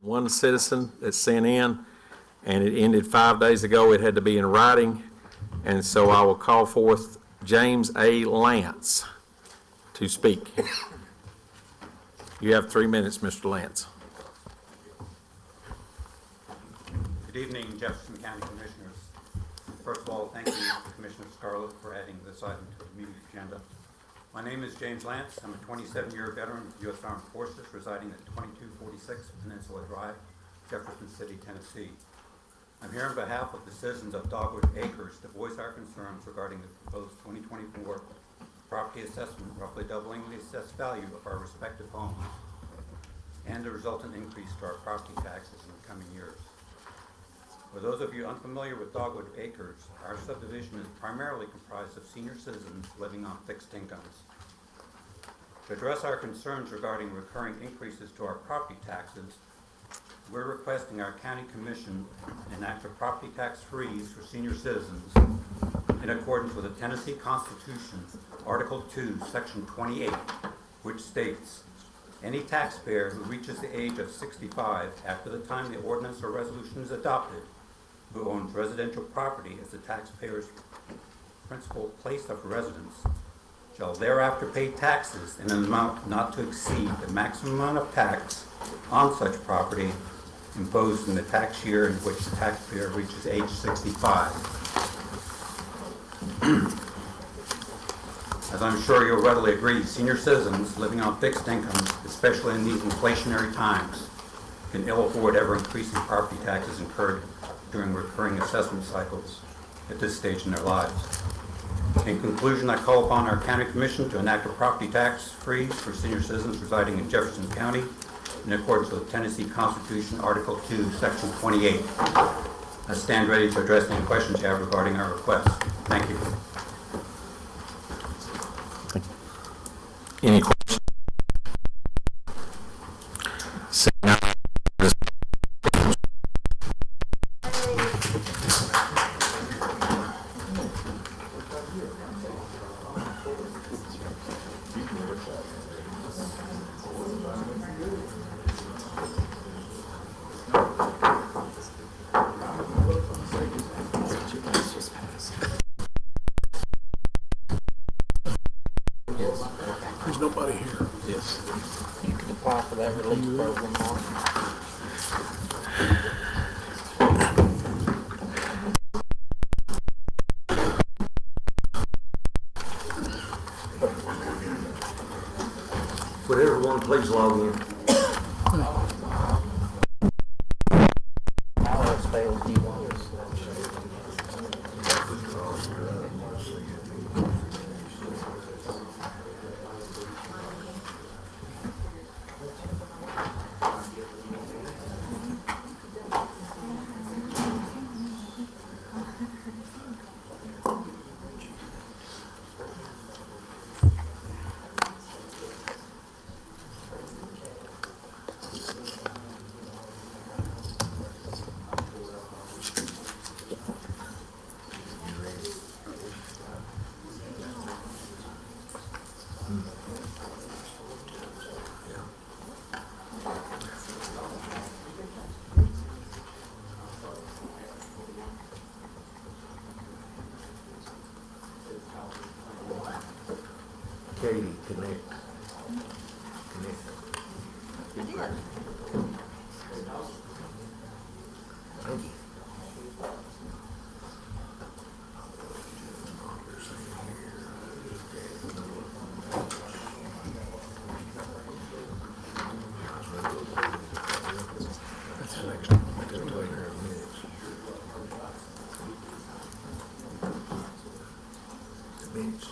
one citizen that sent in, and it ended 5 days ago. It had to be in writing, and so I will call forth James A. Lance to speak. You have 3 minutes, Mr. Lance. Good evening, Jefferson County Commissioners. First of all, thank you, Commissioner Scarlett, for adding this item to the meeting agenda. My name is James Lance. I'm a 27-year veteran of the U.S. Armed Forces residing at 2246 Peninsula Drive, Jefferson City, Tennessee. I'm here on behalf of the citizens of Dogwood Acres to voice our concerns regarding the proposed 2024 property assessment, roughly doubling the assessed value of our respective homes, and the resultant increase to our property taxes in the coming years. For those of you unfamiliar with Dogwood Acres, our subdivision is primarily comprised of senior citizens living on fixed incomes. To address our concerns regarding recurring increases to our property taxes, we're requesting our County Commission enact a property tax freeze for senior citizens in accordance with the Tennessee Constitution, Article 2, Section 28, which states, any taxpayer who reaches the age of 65 after the time the ordinance or resolution is adopted, who owns residential property as the taxpayer's principal place of residence, shall thereafter pay taxes in an amount not to exceed the maximum amount of tax on such property imposed in the tax year in which the taxpayer reaches age 65. As I'm sure you'll readily agree, senior citizens living on fixed incomes, especially in these inflationary times, can ill afford ever-increasing property taxes incurred during recurring assessment cycles at this stage in their lives. In conclusion, I call upon our County Commission to enact a property tax freeze for senior citizens residing in Jefferson County in accordance with Tennessee Constitution, Article 2, Section 28. I stand ready to address any questions you have regarding our request. Thank you. Any questions? Seeing none, There's nobody here. yes. You can apply for that relief program, Mark. Would everyone please log in? All else fails, do you want us? Katie, connect. Thank you. That's the next one. I just wait here a minute. Minutes.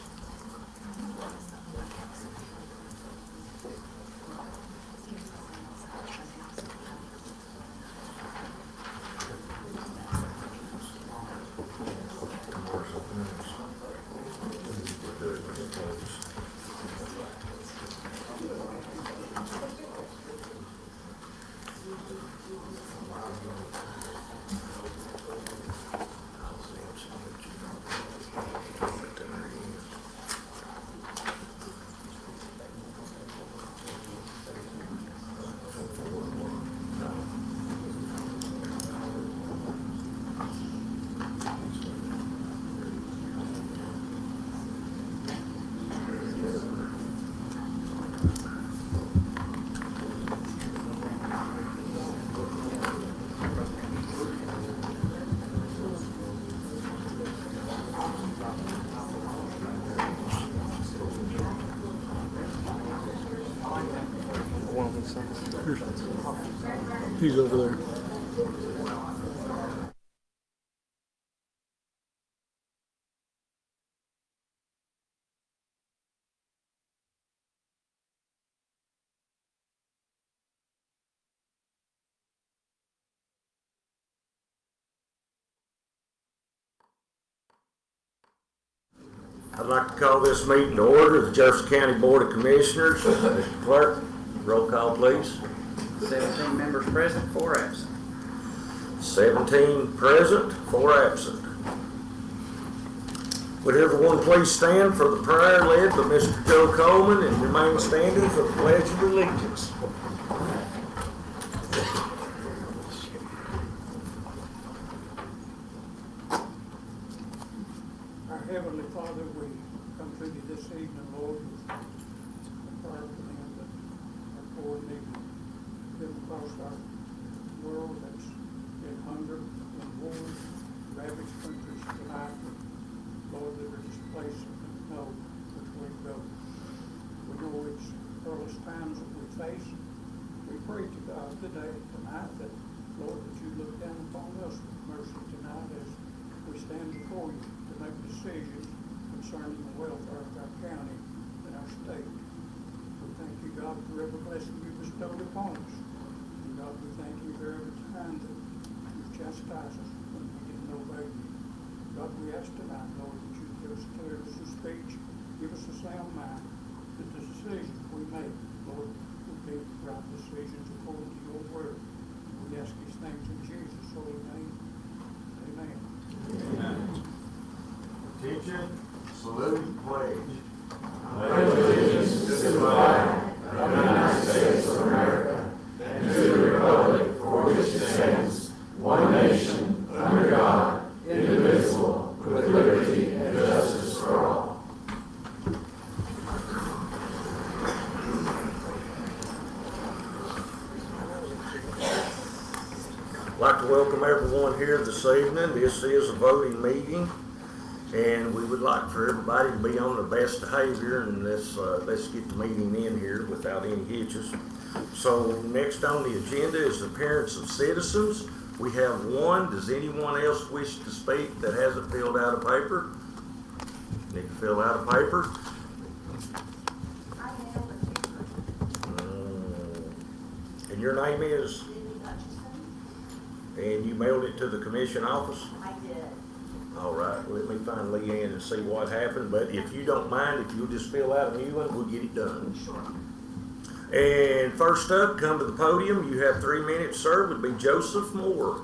He's over there. I'd like to call this meeting to order, the Jefferson County Board of Commissioners. Mr. Clerk, roll call please. 17 members present, 4 absent. 17 present, 4 absent. Would everyone please stand for the prayer led by Mr. Joe Coleman and remain standing for the Pledge of Allegiance. Our Heavenly Father, we come to you this evening, Lord, with a prayer for them that are poor and needy, live across our world that's in hunger, in war, ravaged countries tonight, Lord, that are displaced and know which way to go. We know it's perilous times that we face. We pray to God today, tonight, that, Lord, that you look down upon us with mercy tonight as we stand before you to make decisions concerning the welfare of our county and our state. We thank you, God, for every blessing you bestowed upon us. And God, we thank you for every time that you chastise us when we didn't obey you. God, we ask tonight, Lord, that you give us clearness of speech, give us a sound mind, that the decisions we make, Lord, will be right decisions according to your word. We ask these things in Jesus' holy name. Amen. Amen. Attention, salute, pledge. Allegiance to the flag of the United States of America and to the republic for which it stands, one nation, under God, indivisible, with liberty and justice for all. I'd like to welcome everyone here this evening. This is a voting meeting, and we would like for everybody to be on their best behavior, and let's get the meeting in here without any hitches. So next on the agenda is appearance of citizens. We have one. Does anyone else wish to speak that hasn't filled out a paper? Need to fill out a paper? And your name is? And you mailed it to the commission office? I did. All right, let me find Leanne and see what happened, but if you don't mind, if you'll just fill out a new one, we'll get it done. Sure. And first up, come to the podium. You have 3 minutes, sir, would be Joseph Moore.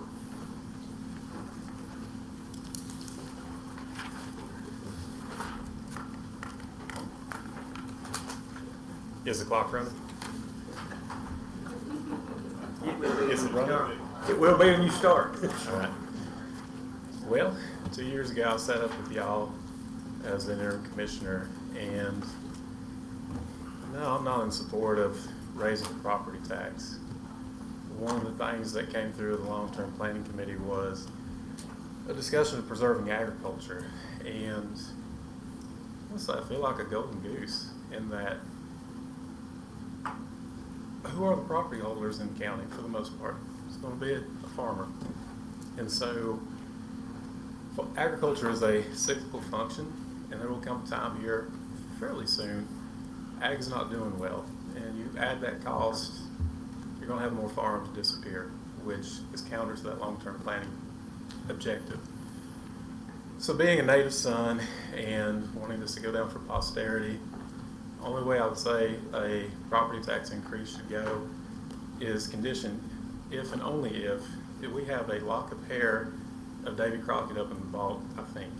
Is the clock running? Is it running? It will be when you start. All right. Well, 2 years ago, I sat up with y'all as an interim commissioner, and no, I'm not in support of raising the property tax. One of the things that came through the long-term planning committee was a discussion of preserving agriculture, and honestly, I feel like a golden goose in that who are the property holders in the county for the most part? It's going to be a farmer. And so agriculture is a cyclical function, and there will come a time here fairly soon, ag's not doing well. And you add that cost, you're going to have more farms disappear, which is counter to that long-term planning objective. So being a native son and wanting this to go down for posterity, the only way I would say a property tax increase should go is conditioned if and only if we have a lock of hair of Davy Crockett up in the vault. I think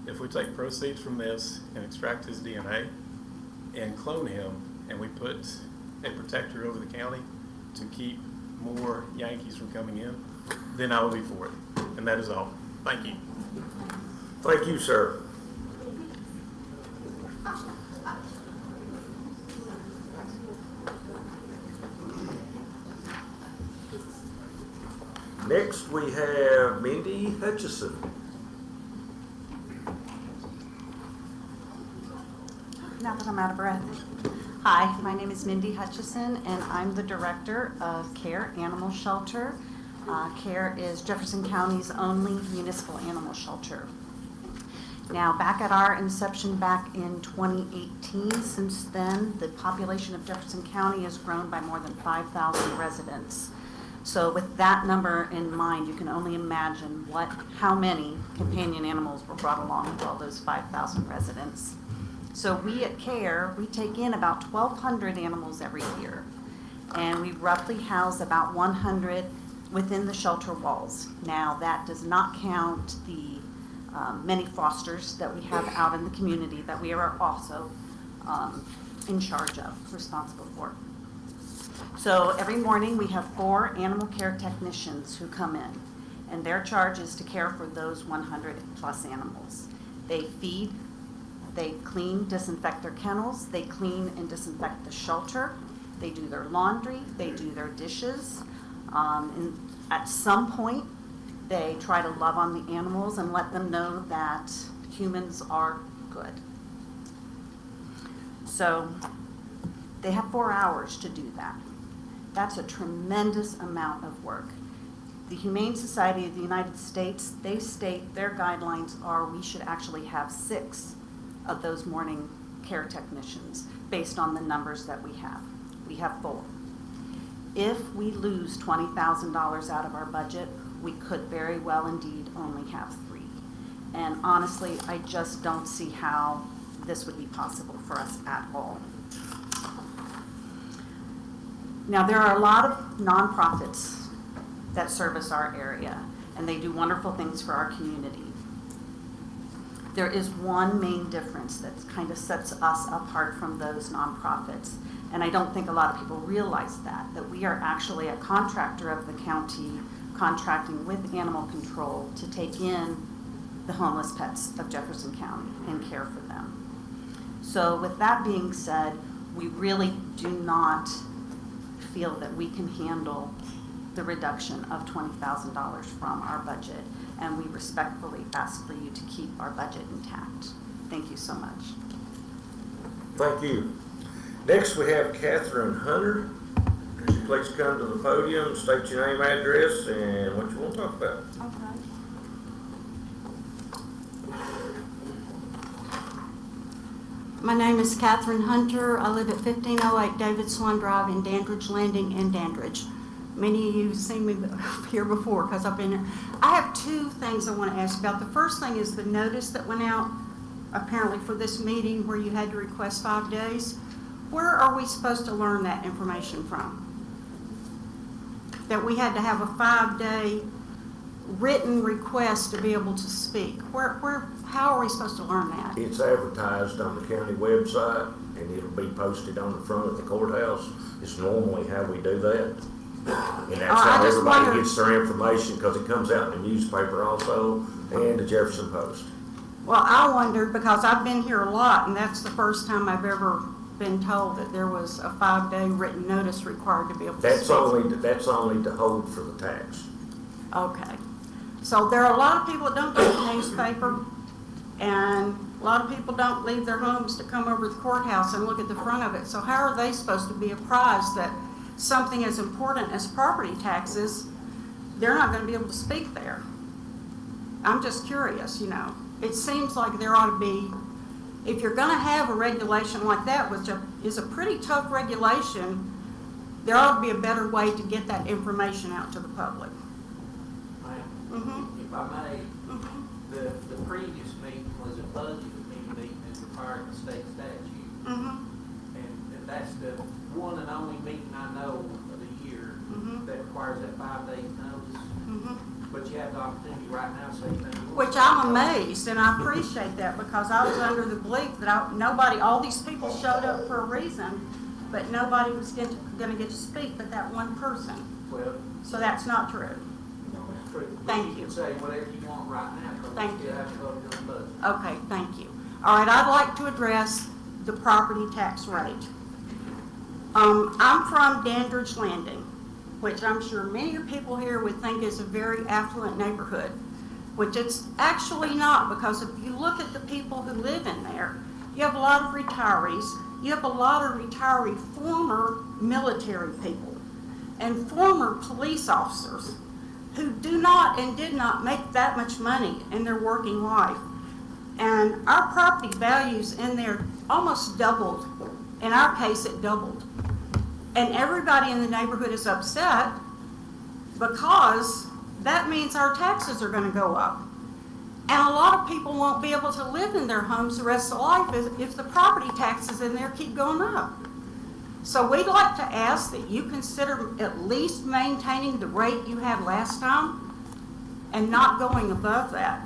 if we take proceeds from this and extract his DNA and clone him, and we put a protector over the county to keep more Yankees from coming in, then I will be for it. And that is all. Thank you. Thank you, sir. Next, we have Mindy Hutchison. Now that I'm out of breath. Hi, my name is Mindy Hutchison, and I'm the director of CARE Animal Shelter. CARE is Jefferson County's only municipal animal shelter. Now, back at our inception back in 2018, since then, the population of Jefferson County has grown by more than 5,000 residents. So with that number in mind, you can only imagine how many companion animals were brought along with all those 5,000 residents. So we at CARE, we take in about 1,200 animals every year, and we roughly house about 100 within the shelter walls. Now, that does not count the many fosters that we have out in the community that we are also in charge of, responsible for. So every morning, we have 4 animal care technicians who come in, and their charge is to care for those 100 plus animals. They feed, they clean, disinfect their kennels, they clean and disinfect the shelter, they do their laundry, they do their dishes. And at some point, they try to love on the animals and let them know that humans are good. So they have 4 hours to do that. That's a tremendous amount of work. The Humane Society of the United States, they state their guidelines are we should actually have 6 of those morning care technicians based on the numbers that we have. We have 4. If we lose $20,000 out of our budget, we could very well indeed only have 3. And honestly, I just don't see how this would be possible for us at all. Now, there are a lot of nonprofits that service our area, and they do wonderful things for our community. There is one main difference that kind of sets us apart from those nonprofits, and I don't think a lot of people realize that we are actually a contractor of the county contracting with animal control to take in the homeless pets of Jefferson County and care for them. So with that being said, we really do not feel that we can handle the reduction of $20,000 from our budget, and we respectfully ask for you to keep our budget intact. Thank you so much. Thank you. Next, we have Catherine Hunter. Could you please come to the podium, state your name, address, and what you want to talk about? Okay. My name is Catherine Hunter. I live at 1508 David Swan Drive in Dandridge Landing in Dandridge. Many of you have seen me here before because I've been here. I have 2 things I want to ask about. The first thing is the notice that went out apparently for this meeting where you had to request 5 days. Where are we supposed to learn that information from? That we had to have a 5-day written request to be able to speak. How are we supposed to learn that? It's advertised on the county website, and it'll be posted on the front of the courthouse. It's normally how we do that. And that's how everybody gets their information, because it comes out in the newspaper also, and the Jefferson Post. Well, I wondered because I've been here a lot, and that's the first time I've ever been told that there was a 5-day written notice required to be able to speak. That's only to hold for the tax. Okay. So there are a lot of people that don't get the newspaper, and a lot of people don't leave their homes to come over to the courthouse and look at the front of it. So how are they supposed to be apprised that something as important as property taxes, they're not going to be able to speak there? I'm just curious, you know. It seems like there ought to be, if you're going to have a regulation like that, which is a pretty tough regulation, there ought to be a better way to get that information out to the public. If I may, the previous meeting was a budget meeting as required in the state statute. And that's the one and only meeting I know of the year that requires that 5 days notice. But you have the opportunity right now to say anything. Which I'm amazed, and I appreciate that, because I was under the belief that nobody, all these people showed up for a reason, but nobody was going to get to speak but that one person. Well, So that's not true. no, it's true. Thank You you. can say whatever you want right now, because Thank we you. still have to vote on the budget. Okay, thank you. All right, I'd like to address the property tax rate. I'm from Dandridge Landing, which I'm sure many of people here would think is a very affluent neighborhood, which it's actually not, because if you look at the people who live in there, you have a lot of retirees, you have a lot of retiree former military people and former police officers who do not and did not make that much money in their working life. And our property values in there almost doubled. In our case, it doubled. And everybody in the neighborhood is upset because that means our taxes are gonna go up. And a lot of people won't be able to live in their homes the rest of their life if the property taxes in there keep going up. So we'd like to ask that you consider at least maintaining the rate you had last time and not going above that.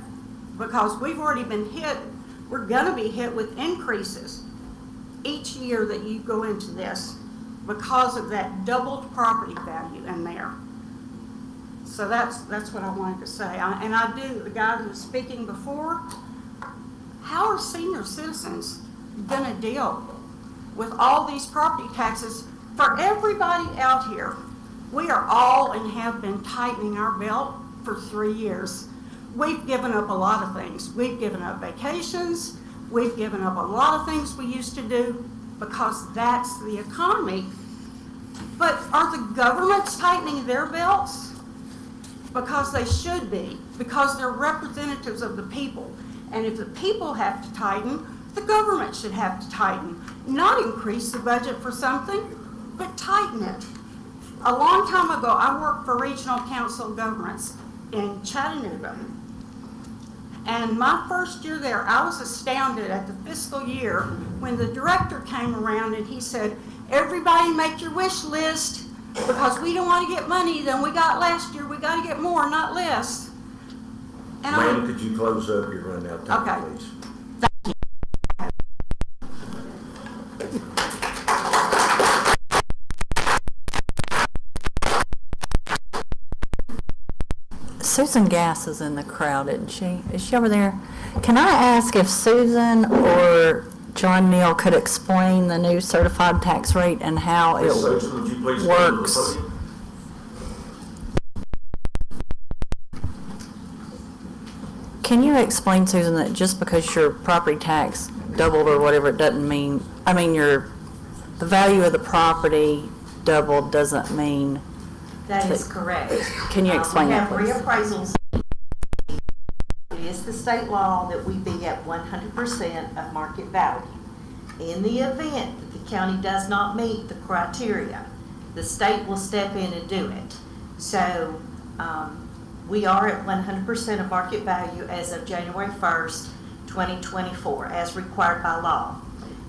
Because we've already been hit, we're gonna be hit with increases each year that you go into this because of that doubled property value in there. So that's what I wanted to say. And I do, the guy who was speaking before, how are senior citizens gonna deal with all these property taxes? For everybody out here, we are all and have been tightening our belt for 3 years. We've given up a lot of things. We've given up vacations. We've given up a lot of things we used to do because that's the economy. But are the governments tightening their belts? Because they should be, because they're representatives of the people. And if the people have to tighten, the government should have to tighten. Not increase the budget for something, but tighten it. A long time ago, I worked for Regional Council of Governments in Chattanooga. And my first year there, I was astounded at the fiscal year when the director came around and he said, everybody make your wish list because we don't want to get money than we got last year. We got to get more, not less. And Ma'am, could you close up? You're running out of time, Okay. please. Susan Gass is in the crowd, isn't she? Is she over there? Can I ask if Susan or John Neal could explain the new certified tax rate and how it Ms. Susan, would you please stand to the works? podium? Can you explain, Susan, that just because your property tax doubled or whatever, it doesn't mean, I mean, the value of the property doubled doesn't mean, That is correct. Can you explain that, please? We have reappraisals. It is the state law that we be at 100% of market value. In the event that the county does not meet the criteria, the state will step in and do it. So we are at 100% of market value as of January 1st, 2024, as required by law.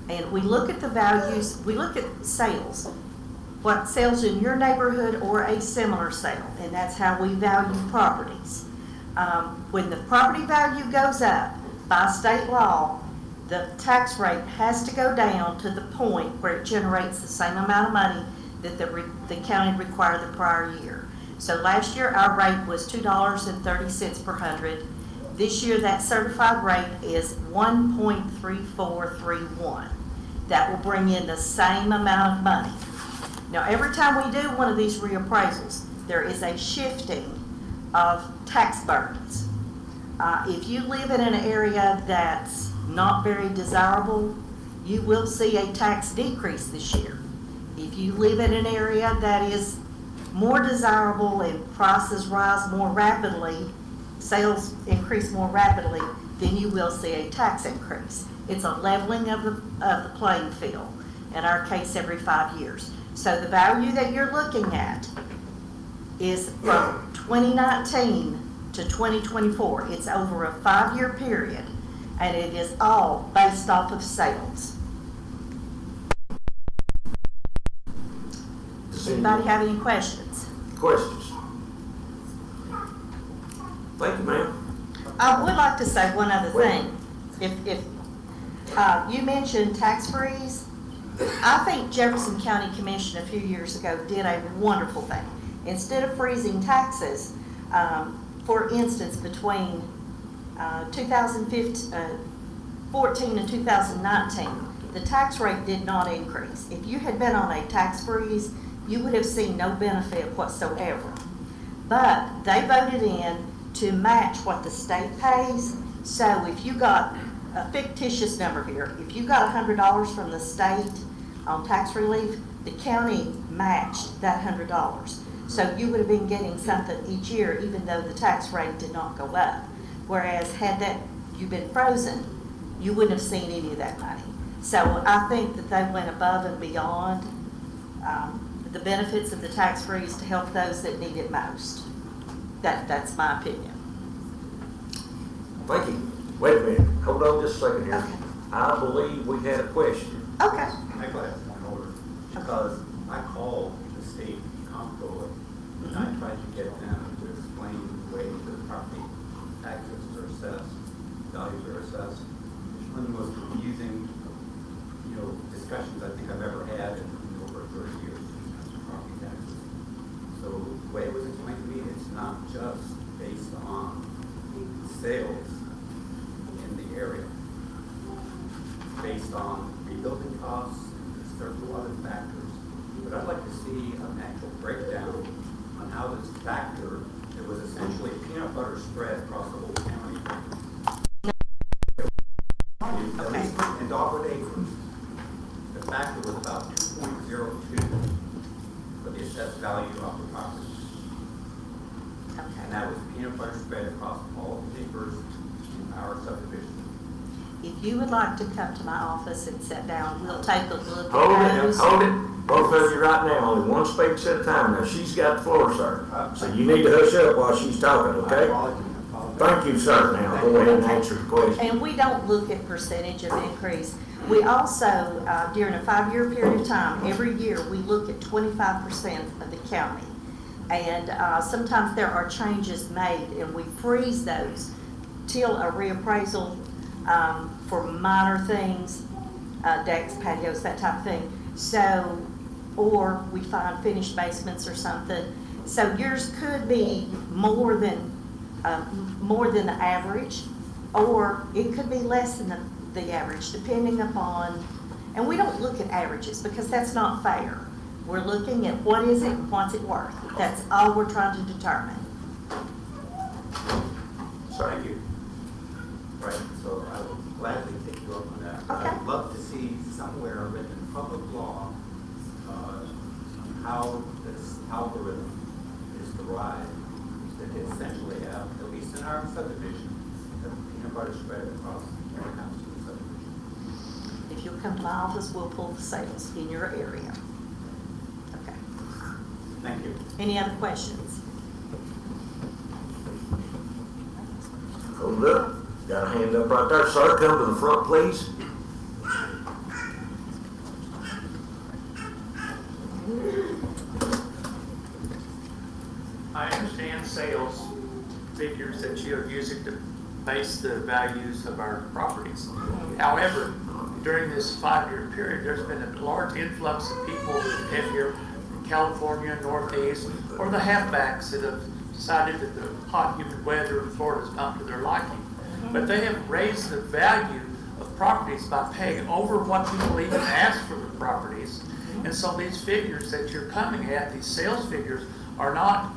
And we look at the values, we look at sales. What sells in your neighborhood or a similar sale, and that's how we value properties. When the property value goes up by state law, the tax rate has to go down to the point where it generates the same amount of money that the county required the prior year. So last year our rate was $2.30 per hundred. This year that certified rate is 1.3431. That will bring in the same amount of money. Now, every time we do one of these reappraisals, there is a shifting of tax burdens. If you live in an area that's not very desirable, you will see a tax decrease this year. If you live in an area that is more desirable and prices rise more rapidly, sales increase more rapidly, then you will see a tax increase. It's a leveling of the playing field, in our case every 5 years. So the value that you're looking at is from 2019 to 2024. It's over a 5-year period, and it is all based off of sales. Does anybody have any questions? Questions? Thank you, ma'am. I would like to say one other thing. If you mentioned tax freeze, I think Jefferson County Commission a few years ago did a wonderful thing. Instead of freezing taxes, for instance, between 2014 and 2019, the tax rate did not increase. If you had been on a tax freeze, you would have seen no benefit whatsoever. But they voted in to match what the state pays. So if you got a fictitious number here. If you got $100 from the state on tax relief, the county matched that $100. So you would have been getting something each year, even though the tax rate did not go up. Whereas had that you been frozen, you wouldn't have seen any of that money. So I think that they went above and beyond the benefits of the tax freeze to help those that need it most. That's my opinion. Thank you. Wait a minute, hold on just a second here. Okay. I believe we had a question. Okay. I got it one order, because I called the state comptroller, and I tried to get them to explain the way the property taxes are assessed, values are assessed. It's one of the most confusing, discussions I think I've ever had in over 30 years of property taxes. So the way it was explained to me, it's not just based on sales in the area. It's based on rebuilding costs, there's a lot of factors. But I'd like to see an actual breakdown on how this factor, it was essentially peanut butter spread across the whole county. At least in Dogwood Acres, the factor was about 2.02 for the assessed value of the property. And that was peanut butter spread across all the acres in our subdivision. If you would like to come to my office and sit down, we'll take a look Hold at it, those. hold it. Both of you right now, only one speech at a time. Now, she's got the floor, sir. So you need to hush up while she's talking, okay? Thank you, sir. Now, go ahead and answer the question. And we don't look at percentage of increase. We also, during a 5-year period of time, every year, we look at 25% of the county. And sometimes there are changes made, and we freeze those till a reappraisal for minor things, decks, patios, that type of thing. So, or we find finished basements or something. So yours could be more than the average, or it could be less than the average, depending upon, and we don't look at averages because that's not fair. We're looking at what is it and what's it worth. That's all we're trying to determine. Thank you. Right, so I will gladly take you up on that. Okay. I'd love to see somewhere written public law on how this algorithm is derived, that essentially have, at least in our subdivision, the peanut butter spread across every house in the subdivision. If you'll come to my office, we'll pull the sales in your area. Okay. Thank you. Any other questions? Hold up. Got a hand up right there. Sir, come to the front, please. I understand sales figures that you're using to base the values of our properties. However, during this 5-year period, there's been a large influx of people that have here from California, Northeast, or the halfbacks that have decided that the hot, humid weather in Florida is not to their liking. But they have raised the value of properties by paying over what people even ask for the properties. And so these figures that you're coming at, these sales figures, are not,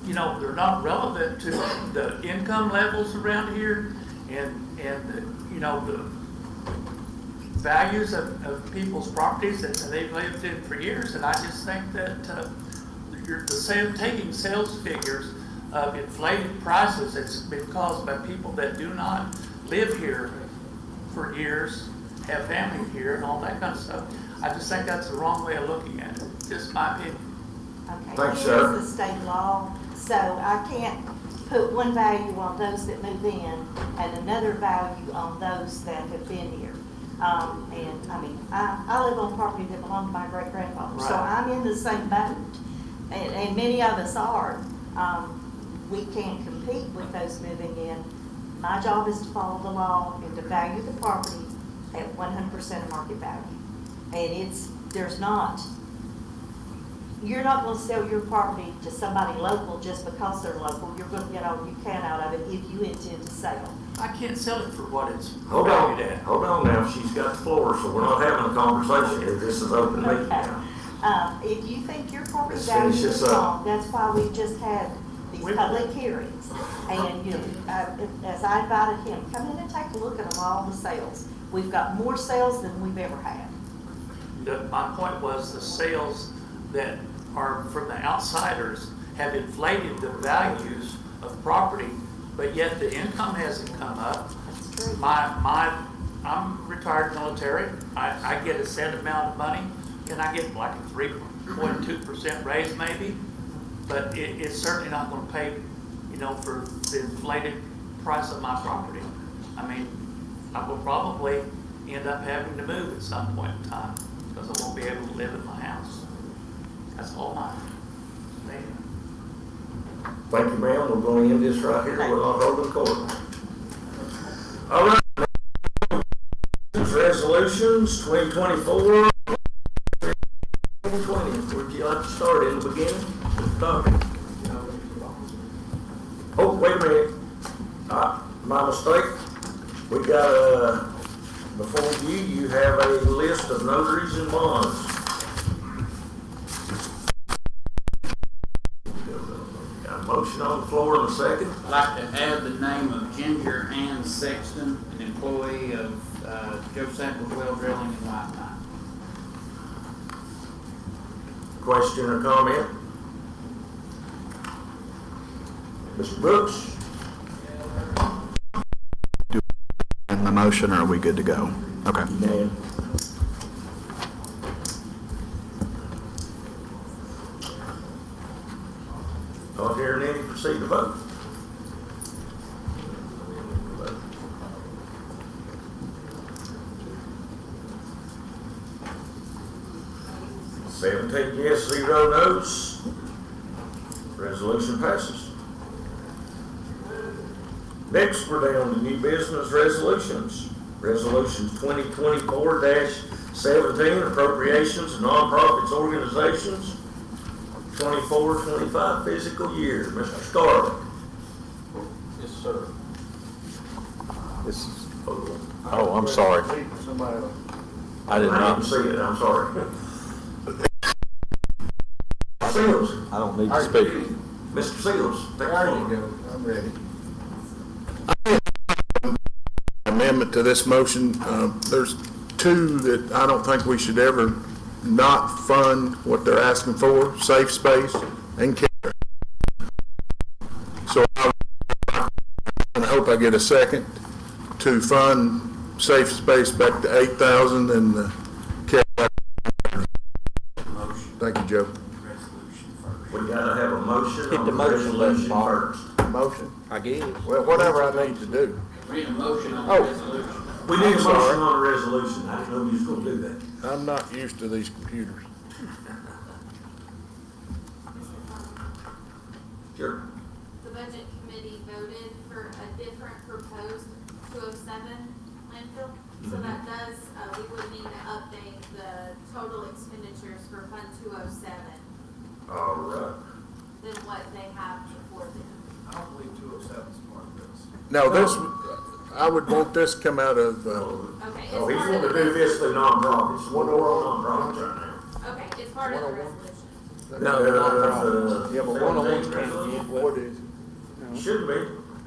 they're not relevant to the income levels around here and the values of people's properties that they've lived in for years. And I just think that taking sales figures of inflated prices that's been caused by people that do not live here for years, have family here and all that kind of stuff. I just think that's the wrong way of looking at it, just my opinion. Okay. Thanks, It sir. is the state law, so I can't put one value on those that move in and another value on those that have been here. And I mean, I live on property that belonged to my great-grandfather, so Right. I'm in the same boat, and many of us are. We can't compete with those moving in. My job is to follow the law and to value the property at 100% of market value. And you're not going to sell your property to somebody local just because they're local. You're going to get all you can out of it if you intend to sell. I can't sell it for what it's Hold on. valued at. Hold on now. She's got the floor, so we're not having a conversation here. This is open meeting Okay. now. If you think your property Let's value finish is this up. wrong, that's why we just had these public hearings. And, you know, as I invited him, come in and take a look at all the sales. We've got more sales than we've ever had. My point was the sales that are from the outsiders have inflated the values of property, but yet the income hasn't come up. That's true. I'm retired military. I get a set amount of money, and I get like a 3.2% raise maybe, but it's certainly not going to pay, you know, for the inflated price of my property. I mean, I will probably end up having to move at some point in time because I won't be able to live in my house. That's all my statement. Thank you, ma'am. We're going to end this right here. We're not holding court. All right. Resolutions 2024. 2020. Where'd you like to start in the beginning? Oh, wait a minute. My mistake. We got before you have a list of notaries and bonds. Got a motion on the floor in a second. I'd like to add the name of Ginger Ann Sexton, an employee of Joe Samples Well Drilling in White Pine. Question or comment? Mr. Brooks? And the motion, or are we good to go? Okay. Man. Not hearing any, proceed to vote. Seventeen yes, 0 no's. Resolution passes. Next, we're down to new business resolutions. Resolutions 2024-17, appropriations to nonprofits organizations, 24-25 fiscal year. Mr. Scarlett. Yes, sir. This is, oh, I'm sorry. I did I not. didn't see it, I'm sorry. Seals. I don't need to speak. Mr. Seals. There you go. I'm ready. Amendment to this motion. There's two that I don't think we should ever not fund what they're asking for: safe space and care. So I hope I get a second to fund safe space back to 8,000 and the care. Thank you, Joe. We gotta have a motion Hit on the the motion resolution button, Bob. first. Motion? I guess. Well, whatever I need to do. We need a motion on Oh. the resolution. We need a I'm sorry. motion on the resolution. I didn't know you was gonna do that. I'm not used to these computers. Sure. The budget committee voted for a different proposed 207 landfill. So that does, we would need to update the total expenditures for Fund 207 All right. than what they have before them. I don't believe 207 is part of this. Now, this, I would want this to come out of, Okay, Oh, it's he's part of gonna the do this resolution. through nonprofits. We're nonprofits right now. Okay, it's part of the resolution. no, Yeah, but 101 can't get what is it? Shouldn't be.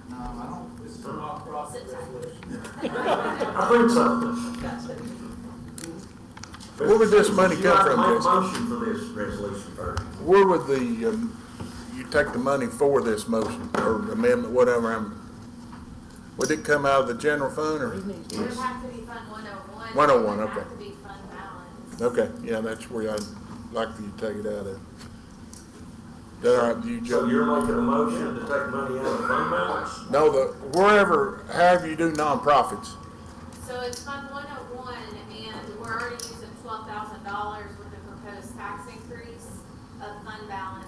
No, I don't, this is a nonprofit resolution. I think so. Where would this money come from, You have to make a Jesse? motion for this resolution first. Where would the, you take the money for this motion or amendment, whatever, would it come out of the general fund or? It would have to be Fund 101. 101, It would okay. have to be fund balance. Okay, yeah, that's where I'd like for you to take it out of. Is that all right with you, So Joe? you're making a motion to take money out of fund balance? No, wherever, however you do nonprofits. So it's Fund 101, and we're already using $12,000 with the proposed tax increase of fund balance.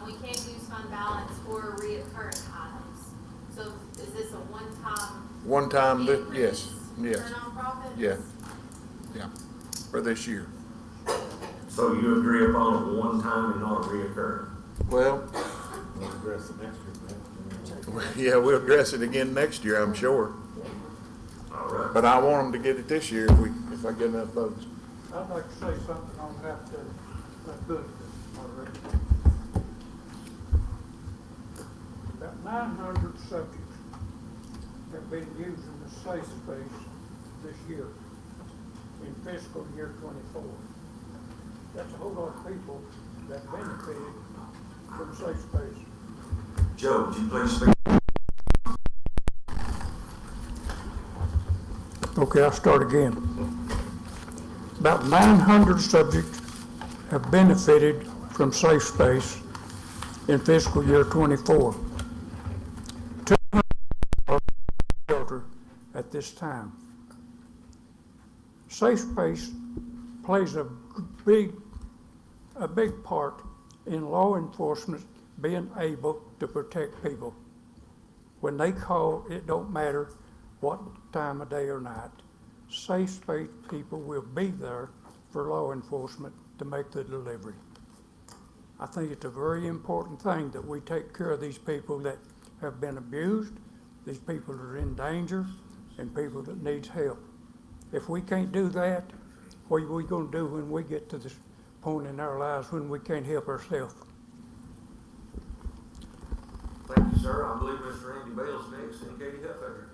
We can't use fund balance for reoccurring items. So is this a One time, increase yes, for nonprofits? yeah, for this year. So you agree upon a one-time and not a reoccurring? Well, yeah, we'll address it again next year, I'm sure. All right. But I want them to get it this year if I get enough votes. I'd like to say something on that, that good already. 900 subjects have been using the safe space this year, in fiscal year '24. That's a whole lot of people that benefited from safe space. Joe, would you please speak? Okay, I'll start again. About 900 subjects have benefited from safe space in fiscal year '24. 200 are shelter at this time. Safe space plays a big part in law enforcement being able to protect people. When they call, it don't matter what time of day or night. Safe space people will be there for law enforcement to make the delivery. I think it's a very important thing that we take care of these people that have been abused, these people that are in danger, and people that need help. If we can't do that, what are we going to do when we get to this point in our lives when we can't help ourselves? Thank you, sir. I believe Mr. Randy Bell's next, and Katie Huffaker.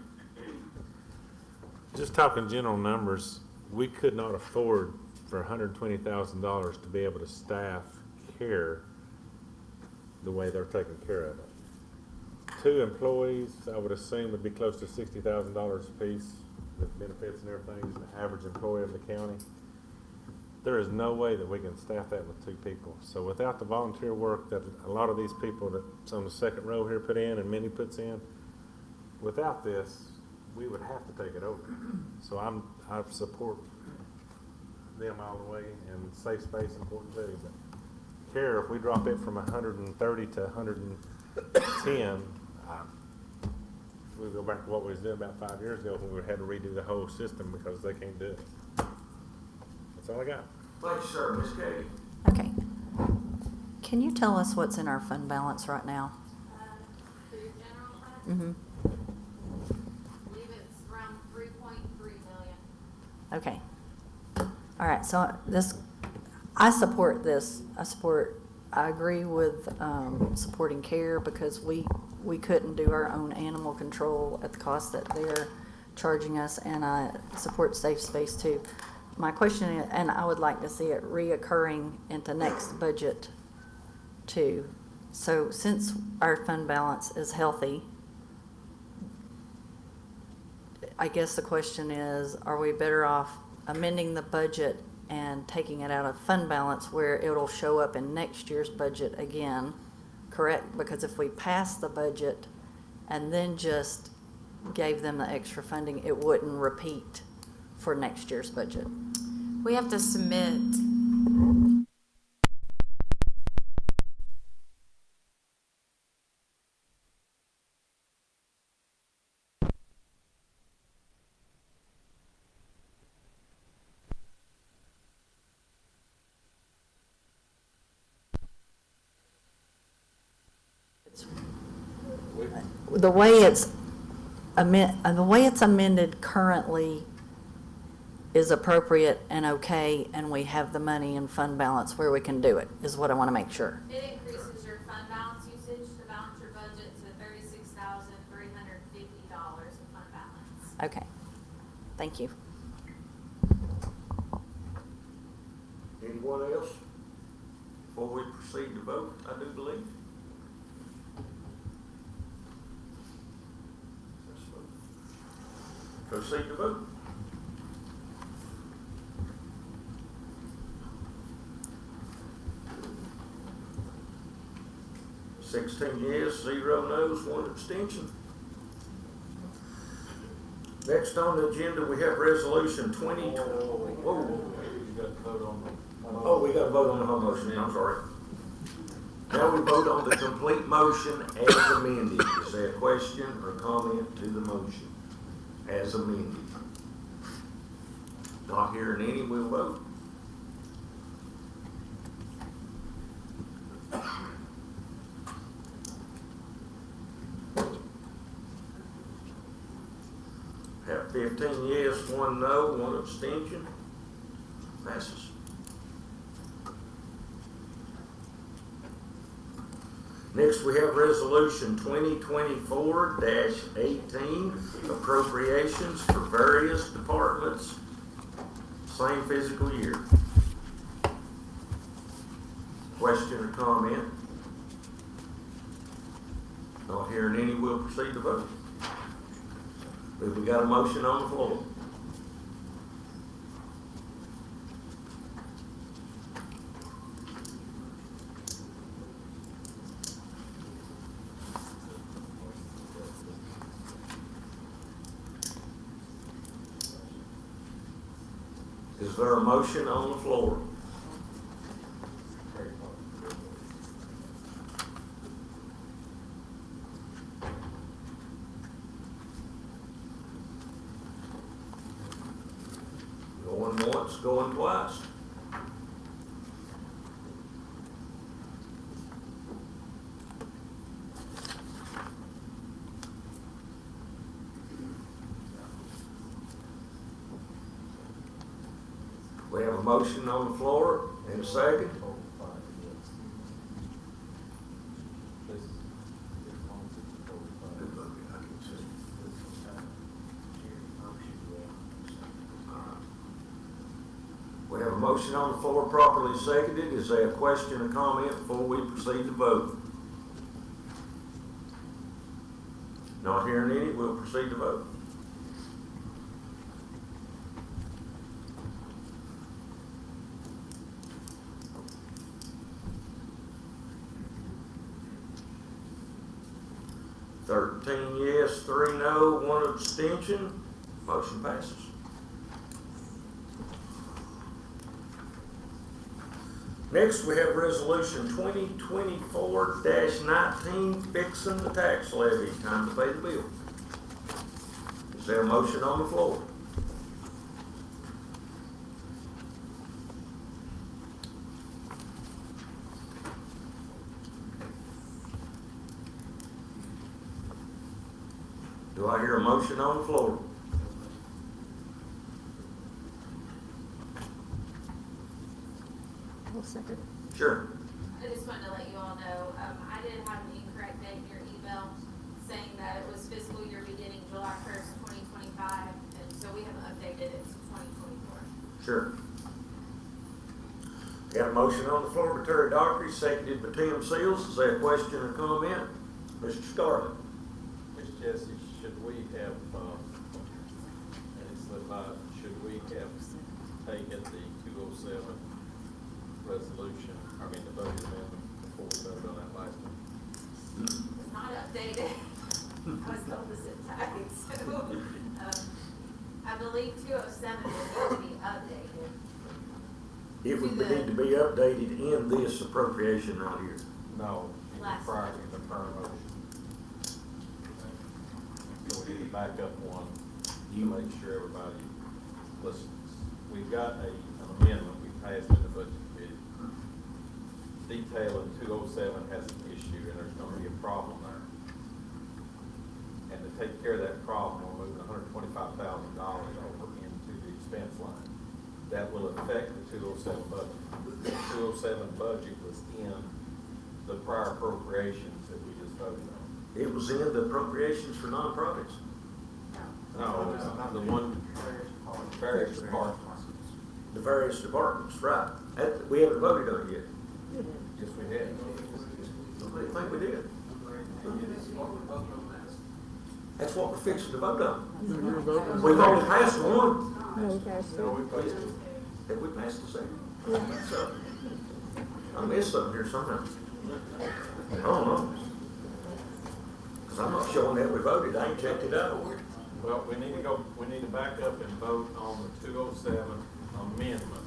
Just talking general numbers, we could not afford for $120,000 to be able to staff care the way they're taking care of it. 2 employees, I would assume, would be close to $60,000 apiece with benefits and everything, as an average employee of the county. There is no way that we can staff that with 2 people. So without the volunteer work that a lot of these people that's on the second row here put in and Minnie puts in, without this, we would have to take it over. So I support them all the way, and safe space is important too. But care, if we drop it from 130 to 110, we go back to what we was doing about 5 years ago when we had to redo the whole system because they can't do it. That's all I got. Thank you, sir. Ms. Katie. Okay. Can you tell us what's in our fund balance right now? For your general fund, Mm-hmm. I believe it's around 3.3 million. Okay. All right, so I support this. I agree with supporting CARE because we couldn't do our own animal control at the cost that they're charging us, and I support safe space too. My question is, and I would like to see it reoccurring into next budget too. So since our fund balance is healthy, I guess the question is, are we better off amending the budget and taking it out of fund balance where it'll show up in next year's budget again, correct? Because if we pass the budget and then just gave them the extra funding, it wouldn't repeat for next year's budget. We have to submit. The way it's amended currently is appropriate and okay, and we have the money in fund balance where we can do it, is what I want to make sure. It increases your fund balance usage to balance your budget to $36,350 in fund balance. Okay, thank you. Anyone else? Before we proceed to vote, I do believe. Proceed to vote. $16 yes, 0 no's, 1 abstention. Next on the agenda, we have resolution 2020. Whoa. Oh, we got to vote on the whole motion. I'm sorry. Now we vote on the complete motion as amended. Is there a question or comment to the motion as amended? Not hearing any, we'll vote. Have 15 yes, 1 no, 1 abstention. Passes. Next, we have Resolution 2024-18, appropriations for various departments, same fiscal year. Question or comment? Not hearing any, we'll proceed to vote. Have we got a motion on the floor? Is there a motion on the floor? Going once, going twice. We have a motion on the floor and a second. We have a motion on the floor properly seconded. Is there a question or comment before we proceed to vote? Not hearing any, we'll proceed to vote. Yes, 3 no, 1 abstention. Motion passes. Next, we have Resolution 2024-19, fixing the tax levy. Time to pay the bill. Is there a motion on the floor? Do I hear a motion on the floor? Sure. I just wanted to let you all know, I did have an incorrect date in your email saying that it was fiscal year beginning July 1st, 2025, and so we haven't updated it to 2024. Sure. Got a motion on the floor by Terry Dockery, seconded by Tim Seals. Is there a question or comment? Mr. Scarlett. Ms. Jessie, should we have, and it's the should we have taken the 207 resolution, the budget amendment before we voted on that last one? It's not updated. I was told this at times, so, I believe 207 will need to be updated. It would need to be updated in this appropriation right here. No, Last prior to the current motion. So we need to back up one, you make sure everybody listens. We've got an amendment we passed in the budget committee detailing 207 has an issue and there's gonna be a problem there. And to take care of that problem, we're moving $125,000 over into the expense line. That will affect the 207 budget. The 207 budget was in the prior appropriations that we just voted on. It was in the appropriations for nonprofits. No, it's not the one, various departments. The various departments, right. We haven't voted on it yet. Yes, we did. I think we did. That's what we're fixing to vote on. We've already passed one. Have we passed the second? So, I missed something here somehow. I don't know. Because I'm not showing that we voted. I ain't checked it out. Well, we need to back up and vote on the 207 amendment.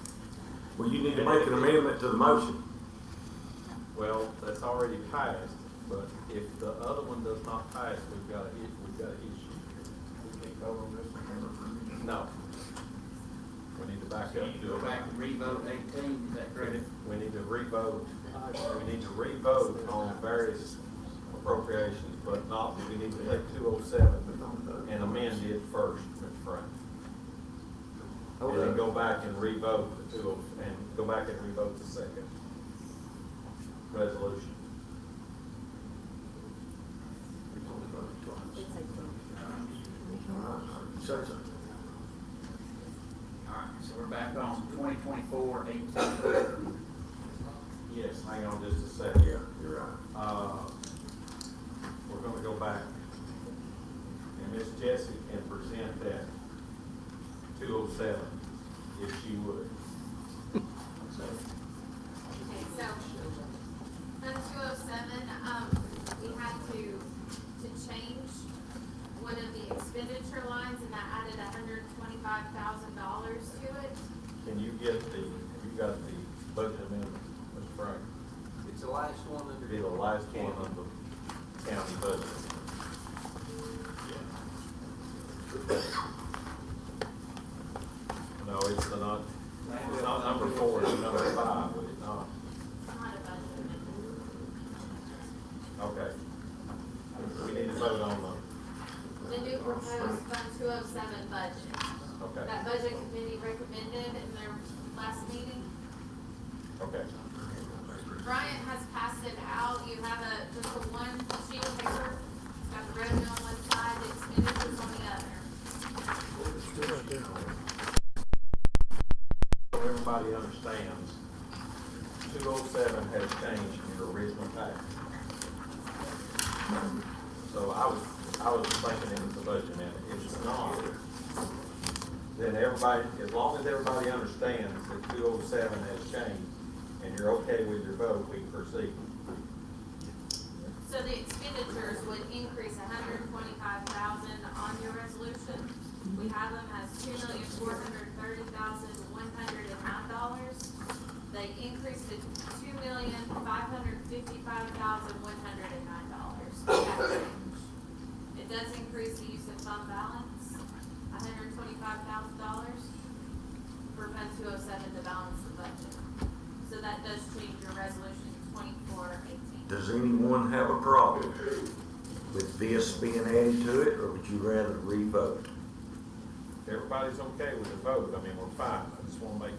Well, you need to make an amendment to the motion. Well, that's already passed, but if the other one does not pass, we've got an issue. We can't vote on this one. No. We need to back up. Go back and revote 18, is that correct? We need to revote. We need to revote on various appropriations, but not, we need to take 207 and amend it first, Mr. Frank. And then go back and revote the 207, and go back and revote the second resolution. say something? All right, so we're back on 2024-18. Yes, hang on just a second. Yeah, you're right. We're gonna go back. And Miss Jessie can present that 207, if she would. Okay, so, on 207, we had to change one of the expenditure lines, and that added $125,000 to it. Can you get you got the budget amendment, Mr. Frank? It's the last one under. It'd be the last one on the county budget. No, it's not number 4, it's number 5, would it not? Not a budget amendment. Okay. We need to vote on The new proposed Fund 207 budget. Okay. That budget committee recommended in their last meeting. Okay. Brian has passed it out. You have just a one sheet of paper. It's got the revenue on one side, the expenditures on the other. So everybody understands, 207 has changed from your original tax. So I was thinking it was the budget amendment. If it's not, then everybody, as long as everybody understands that 207 has changed and you're okay with your vote, we proceed. So the expenditures would increase $125,000 on your resolution. We have them as $2,430,109. They increased to $2,555,109. It does increase the use of fund balance, $125,000 for Fund 207 to balance the budget. So that does change your resolution 2418. Does anyone have a problem with this being added to it, or would you rather revote? If everybody's okay with the vote, I mean, we're fine. I just want to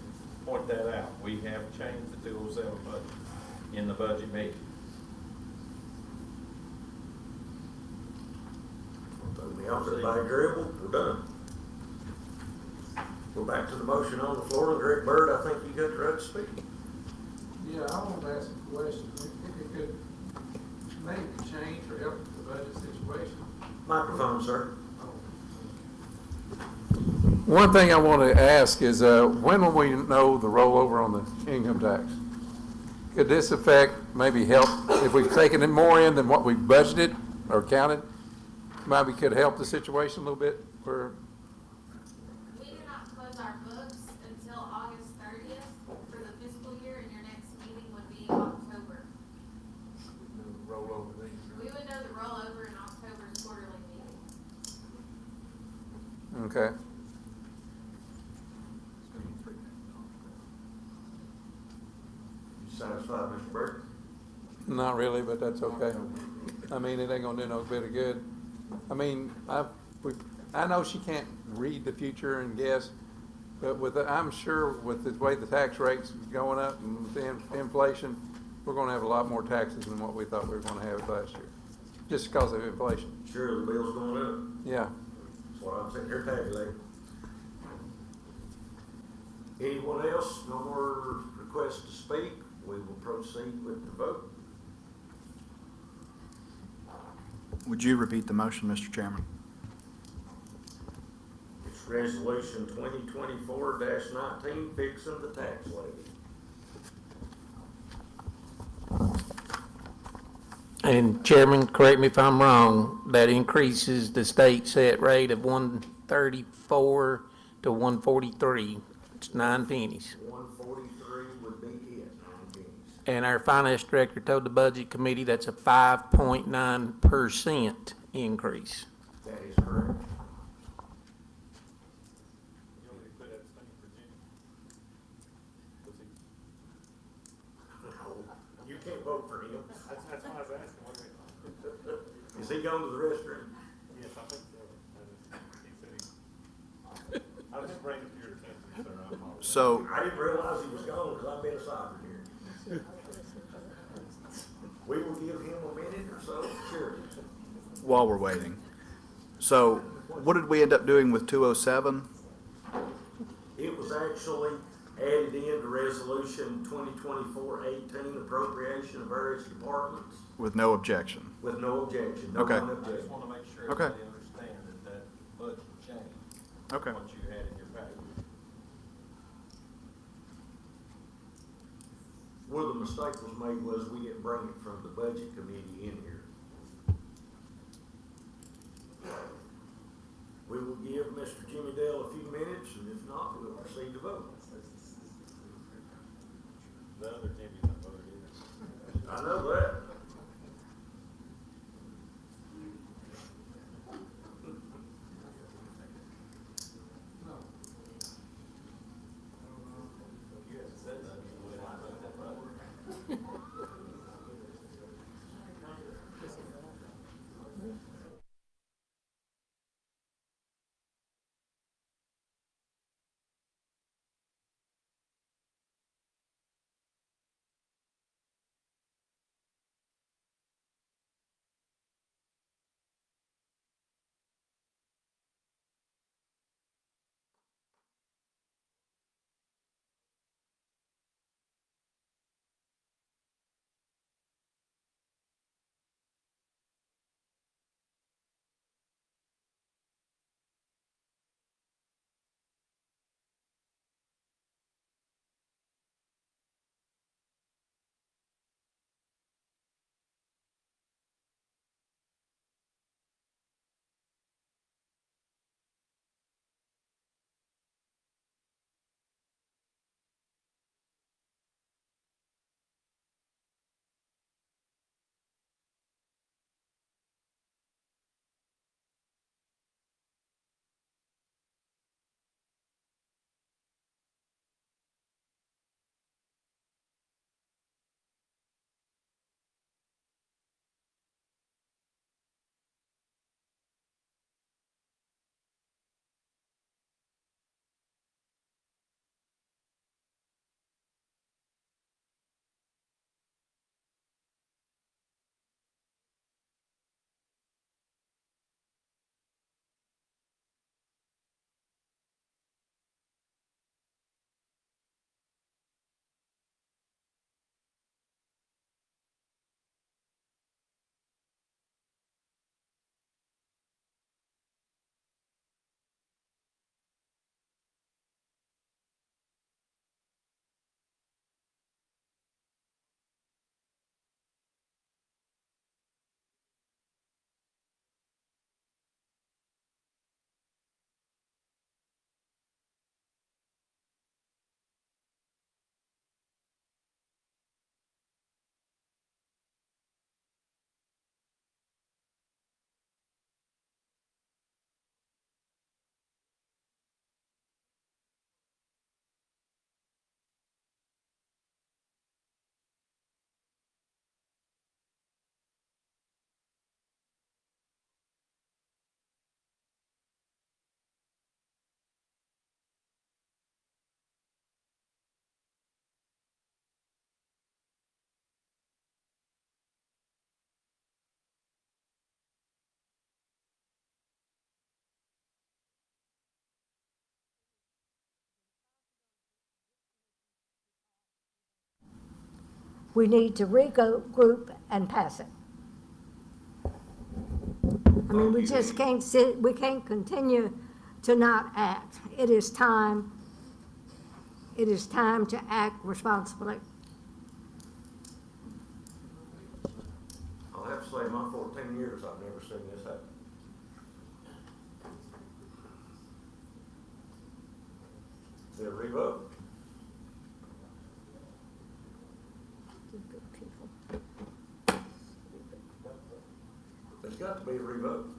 point that out. We have changed the 207 budget in the budget meeting. Everybody agreeable? We're done. Go back to the motion on the floor. Greg Bird, I think you got the right to speak. Yeah, I want to ask a question. If it could make a change or help the budget situation. Microphone, sir. One thing I want to ask is, when will we know the rollover on the income tax? Could this effect maybe help, if we've taken it more in than what we budgeted or counted, maybe could help the situation a little bit for? We do not close our books until August 30th for the fiscal year, and your next meeting would be October. Rollover these. We would know the rollover in October's quarterly meeting. Okay. You satisfied, Mr. Bird? Not really, but that's okay. I mean, it ain't gonna do no bit of good. I mean, I know she can't read the future and guess, but I'm sure with the way the tax rates going up and with the inflation, we're gonna have a lot more taxes than what we thought we were gonna have last year, just because of inflation. Sure, the bill's going up. Yeah. That's what I'm sitting here tabulating. Anyone else? No more requests to speak? We will proceed with the vote. Would you repeat the motion, Mr. Chairman? It's resolution 2024-19, fixing the tax levy. And Chairman, correct me if I'm wrong, that increases the state set rate of 134 to 143. It's 9 pennies. 143 would be it, 9 pennies. And our finance director told the budget committee that's a 5.9% increase. That is correct. You can't vote for him. That's why I was asking. Is he going to the restroom? Yes, I think so. I was just bringing it to your attention, sir. I apologize. So, I didn't realize he was gone because I've been a soccer here. We will give him a minute or so. Sure. while we're waiting, so what did we end up doing with 207? It was actually added into resolution 2024-18 appropriation of various departments With no objection. with no objection, no Okay. one I just objected. want to make sure Okay. everybody understands that that budget changed. Okay. What you had in your package. Where the mistake was made was we didn't bring it from the budget committee in here. We will give Mr. Jimmy Dale a few minutes, and if not, we'll proceed to vote. The other Jimmy's not voted either. I know that. We need to regroup and pass it. I mean, we just can't sit, we can't continue to not act. It is time to act responsibly. I'll have to say, in my 14 years, I've never seen this happen. They'll revote. There's got to be a revote.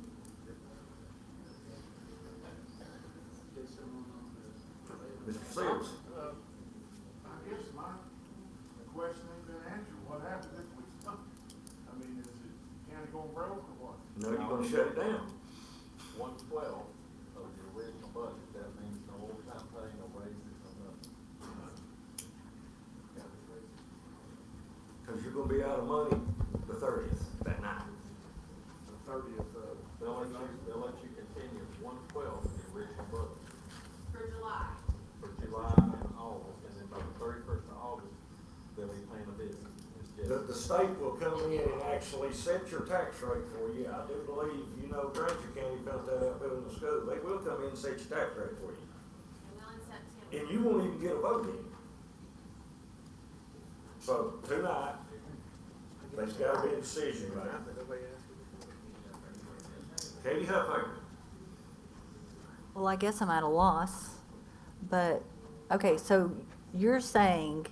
Mr. Sims. I guess my question ain't been answered. What happens if we stop? I mean, is it county going broke or what? No, you're gonna shut it down. 112 of the original budget, that means no overtime pay, no raises, no nothing. Cause you're gonna be out of money the 30th that night. The 30th, they'll let you continue 1 actually set your tax rate for you. I do believe, you know, Granger County found that out building the school. They will come in and set your tax rate for you. And we'll in September. And you won't even get a vote in. So tonight, there's gotta be a decision made. Katie Huffaker. Well, I guess I'm at a loss, but, okay, so you're saying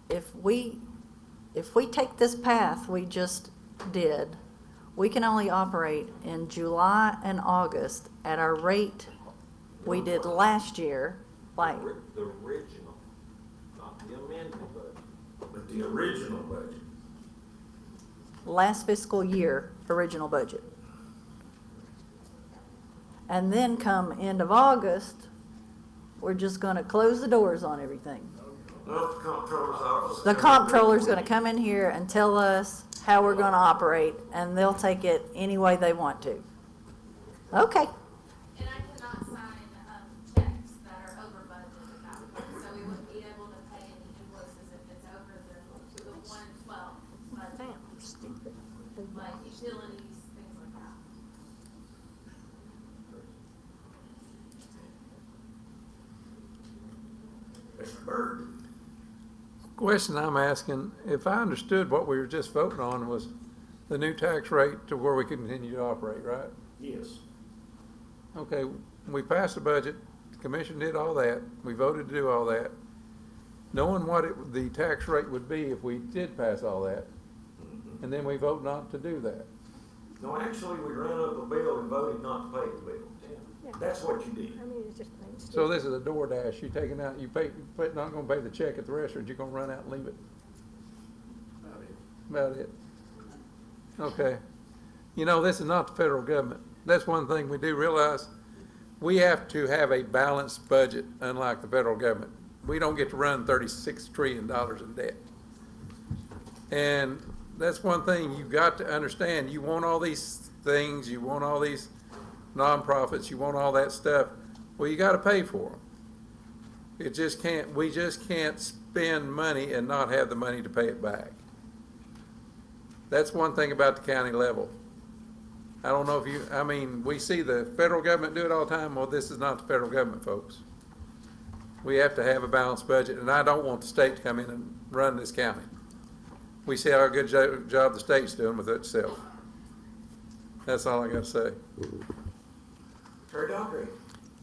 if we take this path we just did, we can only operate in July and August at our rate we did last year, like, The original, not the amendment budget. But the original budget. last fiscal year, original budget. And then come end of August, we're just gonna close the doors on everything. No, the comptroller's office. The comptroller's gonna come in here and tell us how we're gonna operate, and they'll take it any way they want to. Okay, And I cannot sign, checks that are over budget at that point, so we wouldn't be able to pay any invoices if it's over the 112 budget. Damn, stupid. Like utilities, things like that. Mr. Byrd. Question I'm asking, if I understood what we were just voting on was the new tax rate to where we continue to operate, right? Yes. Okay, we passed the budget, the commission did all that, we voted to do all that, knowing what the tax rate would be if we did pass all that, and then we vote not to do that. No, actually, we ran up a bill and voted not to pay the bill. That's what you did. I mean, it's just plain stupid. So this is a DoorDash, you taking out, you not gonna pay the check at the restaurant, you're gonna run out and leave it? About it. Okay. You know, this is not the federal government. That's one thing we do realize. We have to have a balanced budget, unlike the federal government. We don't get to run $36 trillion in debt. And that's one thing you've got to understand. You want all these things, you want all these nonprofits, you want all that stuff. Well, you got to pay for them. We just can't spend money and not have the money to pay it back. That's one thing about the county level. I don't know if we see the federal government do it all the time. Well, this is not the federal government, folks. We have to have a balanced budget, and I don't want the state to come in and run this county. We see how good job the state's doing with itself. That's all I got to say. Terry Dockery.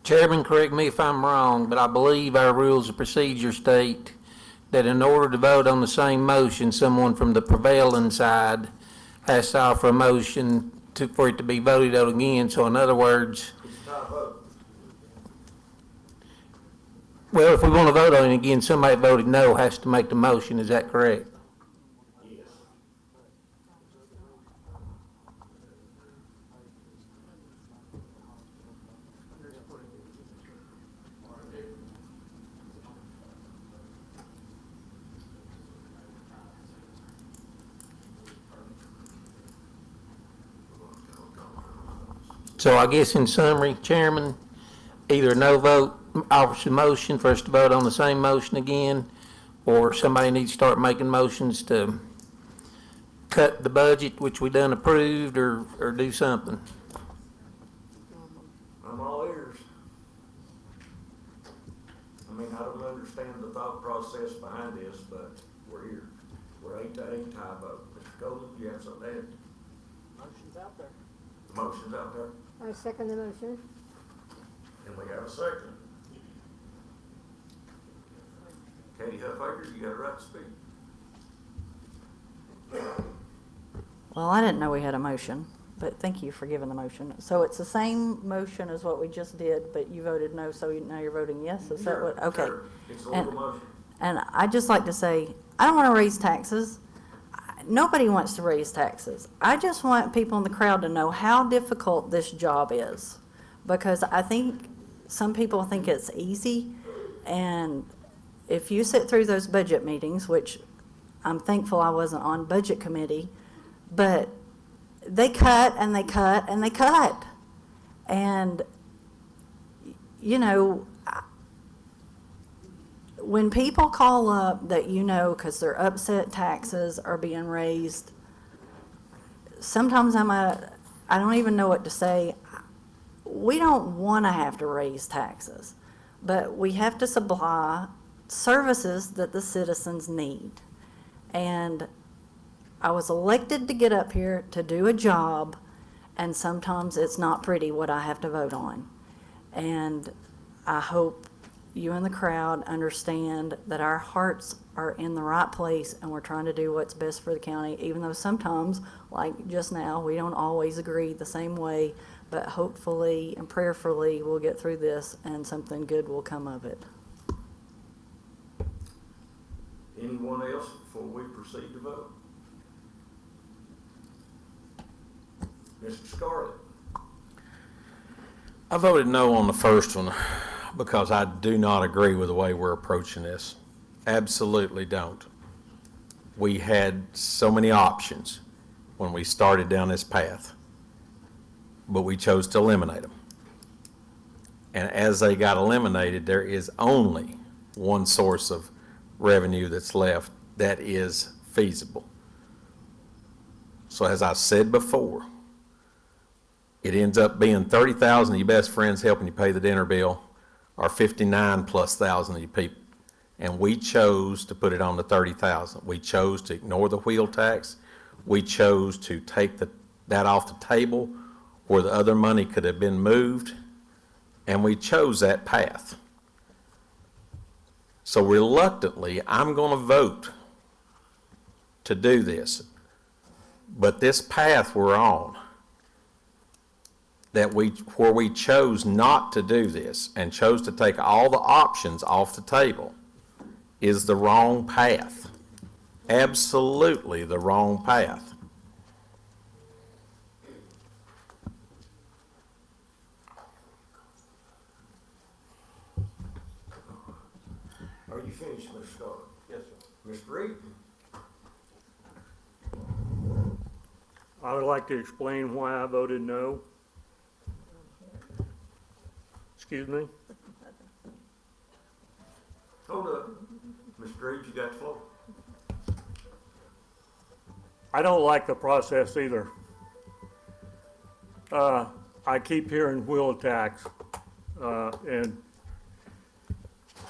Chairman, correct me if I'm wrong, but I believe our rules of procedure state that in order to vote on the same motion, someone from the prevailing side has to offer a motion for it to be voted on again. So in other words, It's a tie vote. well, if we want to vote on it again, somebody that voted no has to make the motion. Is that correct? Yes. So I guess in summary, Chairman, either no vote offers a motion for us to vote on the same motion again, or somebody needs to start making motions to cut the budget, which we done approved, or do something. I'm all ears. I mean, I don't understand the thought process behind this, but we're here. We're 8-8 tie vote. Mr. Golden, you have something to add? Motion's out there. The motion's out there, I second the motion. and we have a second. Katie Huffaker, you got a right to speak. well, I didn't know we had a motion, but thank you for giving the motion. So it's the same motion as what we just did, but you voted no, so now you're voting yes? Is that what, okay. Sure. It's a legal motion. And I'd just like to say, I don't want to raise taxes. Nobody wants to raise taxes. I just want people in the crowd to know how difficult this job is. Because I think some people think it's easy. And if you sit through those budget meetings, which I'm thankful I wasn't on budget committee, but they cut and they cut and they cut. And, you know, when people call up that you know because their upset taxes are being raised, sometimes I don't even know what to say. We don't want to have to raise taxes, but we have to supply services that the citizens need. And I was elected to get up here to do a job, and sometimes it's not pretty what I have to vote on. And I hope you and the crowd understand that our hearts are in the right place and we're trying to do what's best for the county, even though sometimes, like just now, we don't always agree the same way, but hopefully and prayerfully we'll get through this and something good will come of it. Anyone else before we proceed to vote? Mr. Scarlett? I voted no on the first one because I do not agree with the way we're approaching this. Absolutely don't. We had so many options when we started down this path, but we chose to eliminate them. And as they got eliminated, there is only one source of revenue that's left that is feasible. So as I said before, it ends up being 30,000 of your best friends helping you pay the dinner bill, or 59,000+ of you people. And we chose to put it on the 30,000. We chose to ignore the wheel tax. We chose to take that off the table where the other money could have been moved, and we chose that path. So reluctantly, I'm going to vote to do this. But this path we're on, where we chose not to do this and chose to take all the options off the table, is the wrong path. Absolutely the wrong path. Are you finished, Mr. Scarlett? Yes, sir. Mr. Reed? I would like to explain why I voted no. Excuse me? Hold up. Mr. Reed, you got the floor. I don't like the process either. I keep hearing wheel tax, and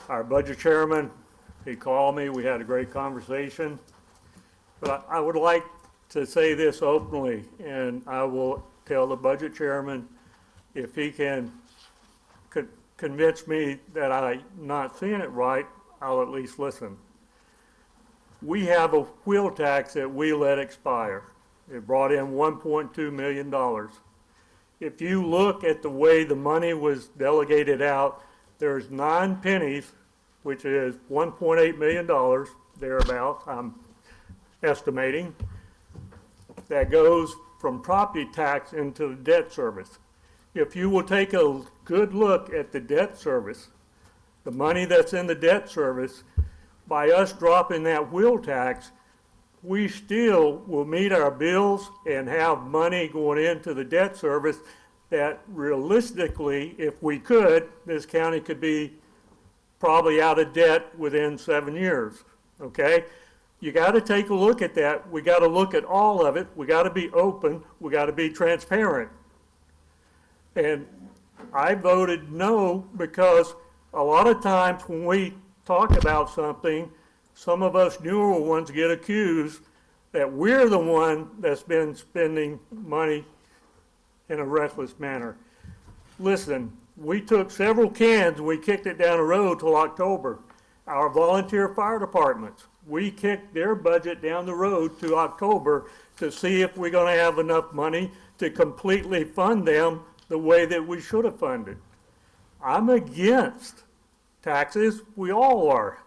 our budget chairman, he called me, we had a great conversation. But I would like to say this openly, and I will tell the budget chairman, if he can convince me that I'm not seeing it right, I'll at least listen. We have a wheel tax that we let expire. It brought in $1.2 million. If you look at the way the money was delegated out, there's 9 pennies, which is $1.8 million, thereabouts, I'm estimating, that goes from property tax into the debt service. If you will take a good look at the debt service, the money that's in the debt service, by us dropping that wheel tax, we still will meet our bills and have money going into the debt service that realistically, if we could, this county could be probably out of debt within 7 years, okay? You got to take a look at that. We got to look at all of it. We got to be open. We got to be transparent. And I voted no because a lot of times when we talk about something, some of us newer ones get accused that we're the one that's been spending money in a reckless manner. Listen, we took several cans and we kicked it down the road till October. Our volunteer fire departments, we kicked their budget down the road to October to see if we're going to have enough money to completely fund them the way that we should have funded. I'm against taxes. We all are.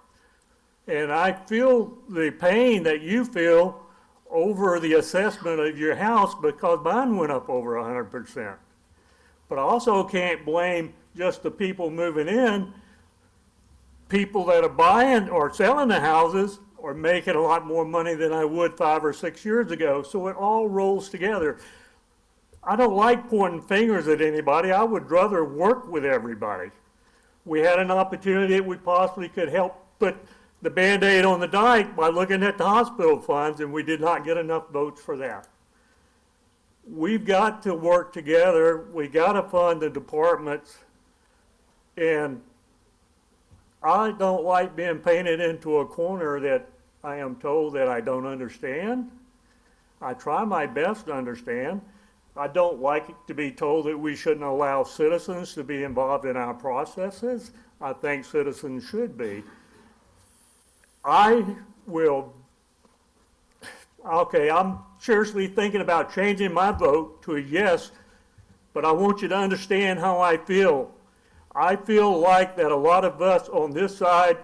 And I feel the pain that you feel over the assessment of your house because mine went up over 100%. But I also can't blame just the people moving in. People that are buying or selling the houses are making a lot more money than I would 5 or 6 years ago. So it all rolls together. I don't like pointing fingers at anybody. I would rather work with everybody. We had an opportunity that we possibly could help put the Band-Aid on the dike by looking at the hospital funds, and we did not get enough votes for that. we've got to work together. We got to fund the departments. And I don't like being painted into a corner that I am told that I don't understand. I try my best to understand. I don't like to be told that we shouldn't allow citizens to be involved in our processes. I think citizens should be. I'm seriously thinking about changing my vote to a yes, but I want you to understand how I feel. I feel like that a lot of us on this side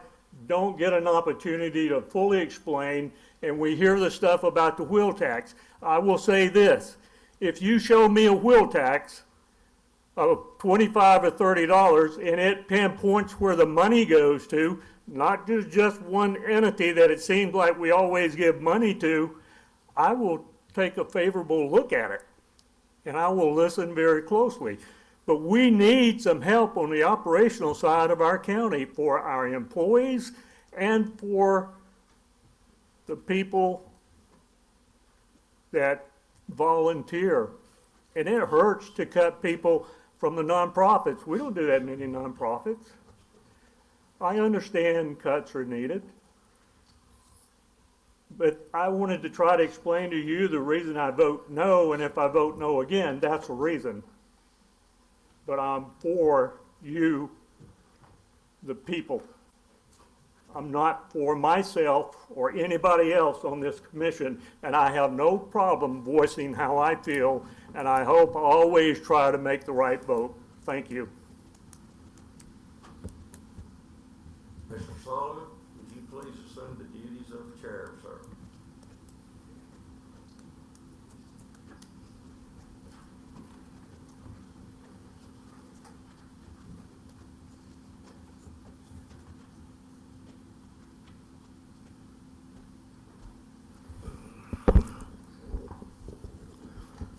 don't get an opportunity to fully explain, and we hear the stuff about the wheel tax. I will say this, if you show me a wheel tax of $25 or $30 and it pinpoints where the money goes to, not just one entity that it seems like we always give money to, I will take a favorable look at it, and I will listen very closely. But we need some help on the operational side of our county for our employees and for the people that volunteer. And it hurts to cut people from the nonprofits. We don't do that many nonprofits. I understand cuts are needed. But I wanted to try to explain to you the reason I vote no, and if I vote no again, that's the reason. But I'm for you, the people. I'm not for myself or anybody else on this commission, and I have no problem voicing how I feel, and I hope I always try to make the right vote. Thank you. Mr. Solomon, would you please assume the duties of the chair, sir?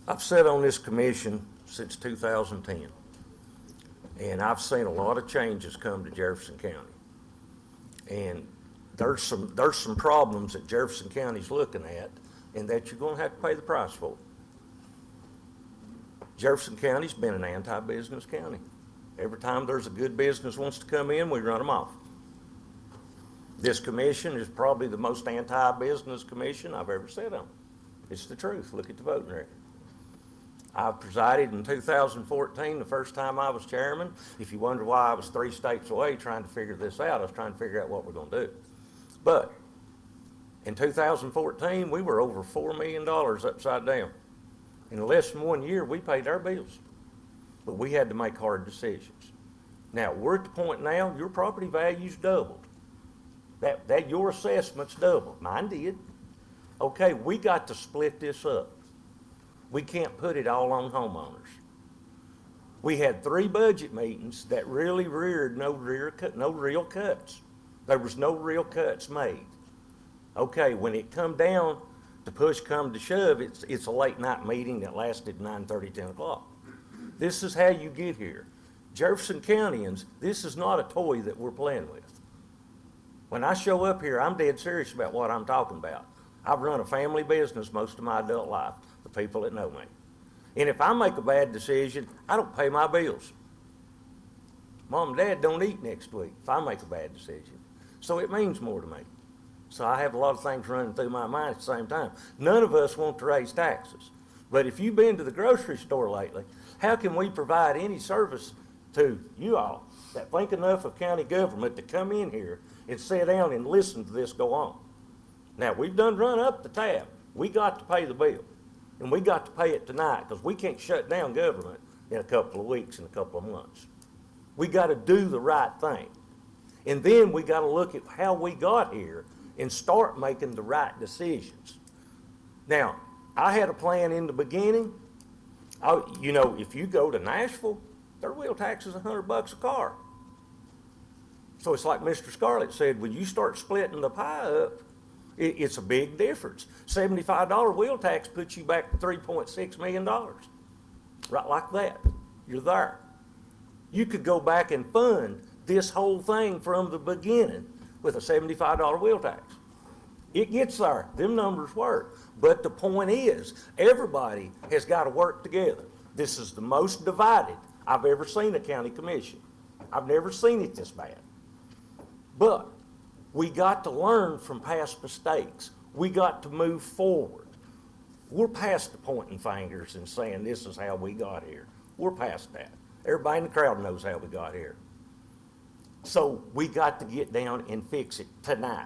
I've sat on this commission since 2010, and I've seen a lot of changes come to Jefferson County. And there's some problems that Jefferson County's looking at, and that you're gonna have to pay the price for. Jefferson County's been an anti-business county. Every time there's a good business wants to come in, we run them off. This commission is probably the most anti-business commission I've ever sat on. It's the truth. Look at the voting record. I presided in 2014, the first time I was chairman. If you wonder why I was 3 states away trying to figure this out, I was trying to figure out what we're going to do. But in 2014, we were over $4 million upside down. In less than 1 year, we paid our bills. But we had to make hard decisions. Now, we're at the point now, your property value's doubled. That your assessment's doubled. Mine did. Okay, we got to split this up. We can't put it all on homeowners. We had 3 budget meetings that really reared no real cuts. There was no real cuts made. Okay, when it come down to push come to shove, it's a late night meeting that lasted 9:30, 10 o'clock. This is how you get here. Jefferson Countyans, this is not a toy that we're playing with. When I show up here, I'm dead serious about what I'm talking about. I've run a family business most of my adult life. The people that know me. And if I make a bad decision, I don't pay my bills. Mom and Dad don't eat next week if I make a bad decision. So it means more to me. So I have a lot of things running through my mind at the same time. None of us want to raise taxes. But if you've been to the grocery store lately, how can we provide any service to you all that think enough of county government to come in here and sit down and listen to this go on? Now, we've done run up the tab. We got to pay the bill. And we got to pay it tonight because we can't shut down government in a couple of weeks and a couple of months. We got to do the right thing. And then we got to look at how we got here and start making the right decisions. Now, I had a plan in the beginning. If you go to Nashville, their wheel tax is $100 a car. So it's like Mr. Scarlett said, when you start splitting the pie up, it's a big difference. $75 wheel tax puts you back to $3.6 million. Right like that. You're there. You could go back and fund this whole thing from the beginning with a $75 wheel tax. It gets there. Them numbers work. But the point is, everybody has got to work together. This is the most divided I've ever seen a county commission. I've never seen it this bad. But we got to learn from past mistakes. We got to move forward. We're past the pointing fingers and saying this is how we got here. We're past that. Everybody in the crowd knows how we got here. So we got to get down and fix it tonight.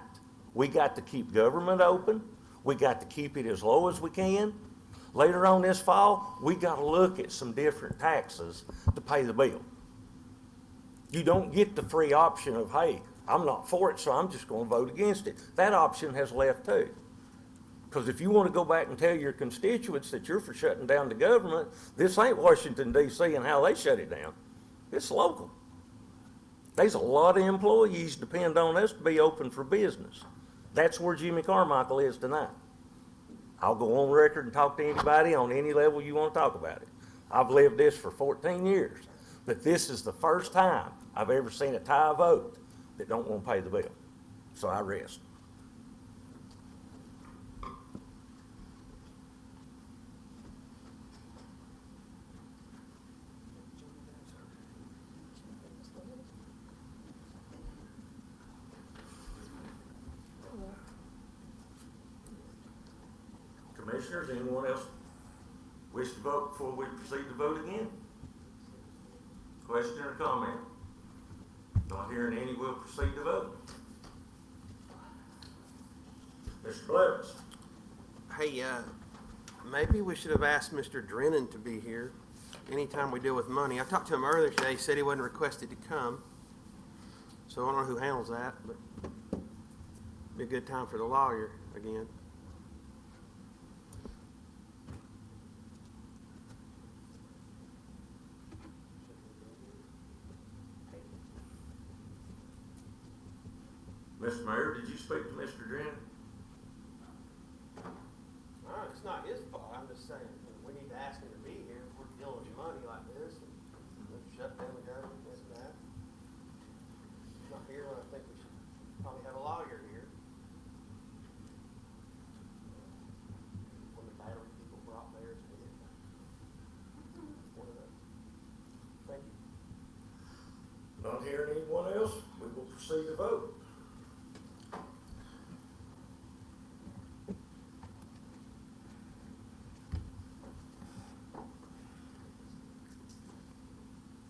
We got to keep government open. We got to keep it as low as we can. Later on this fall, we got to look at some different taxes to pay the bill. You don't get the free option of, hey, I'm not for it, so I'm just going to vote against it. That option has left too. Because if you want to go back and tell your constituents that you're for shutting down the government, this ain't Washington, D.C. and how they shut it down. It's local. There's a lot of employees depend on us to be open for business. That's where Jimmy Carmichael is tonight. I'll go on record and talk to anybody on any level you want to talk about it. I've lived this for 14 years, but this is the first time I've ever seen a tie vote that don't want to pay the bill. So I rest. Commissioners, anyone else wish to vote before we proceed to vote again? Question or comment? Not hearing any, we'll proceed to vote. Mr. Blevins. Hey, maybe we should have asked Mr. Drennan to be here anytime we deal with money. I talked to him earlier today. He said he wasn't requested to come. So I don't know who handles that, but it'd be a good time for the lawyer again. Mr. Mayor, did you speak to Mr. Drennan? It's not his fault. I'm just saying, we need to ask him to be here if we're dealing with money like this. And shut down the government, this and that. He's not here, and I think we should probably have a lawyer here. When the battery people brought theirs in. One of those. Thank you. Not hearing anyone else, we will proceed to vote.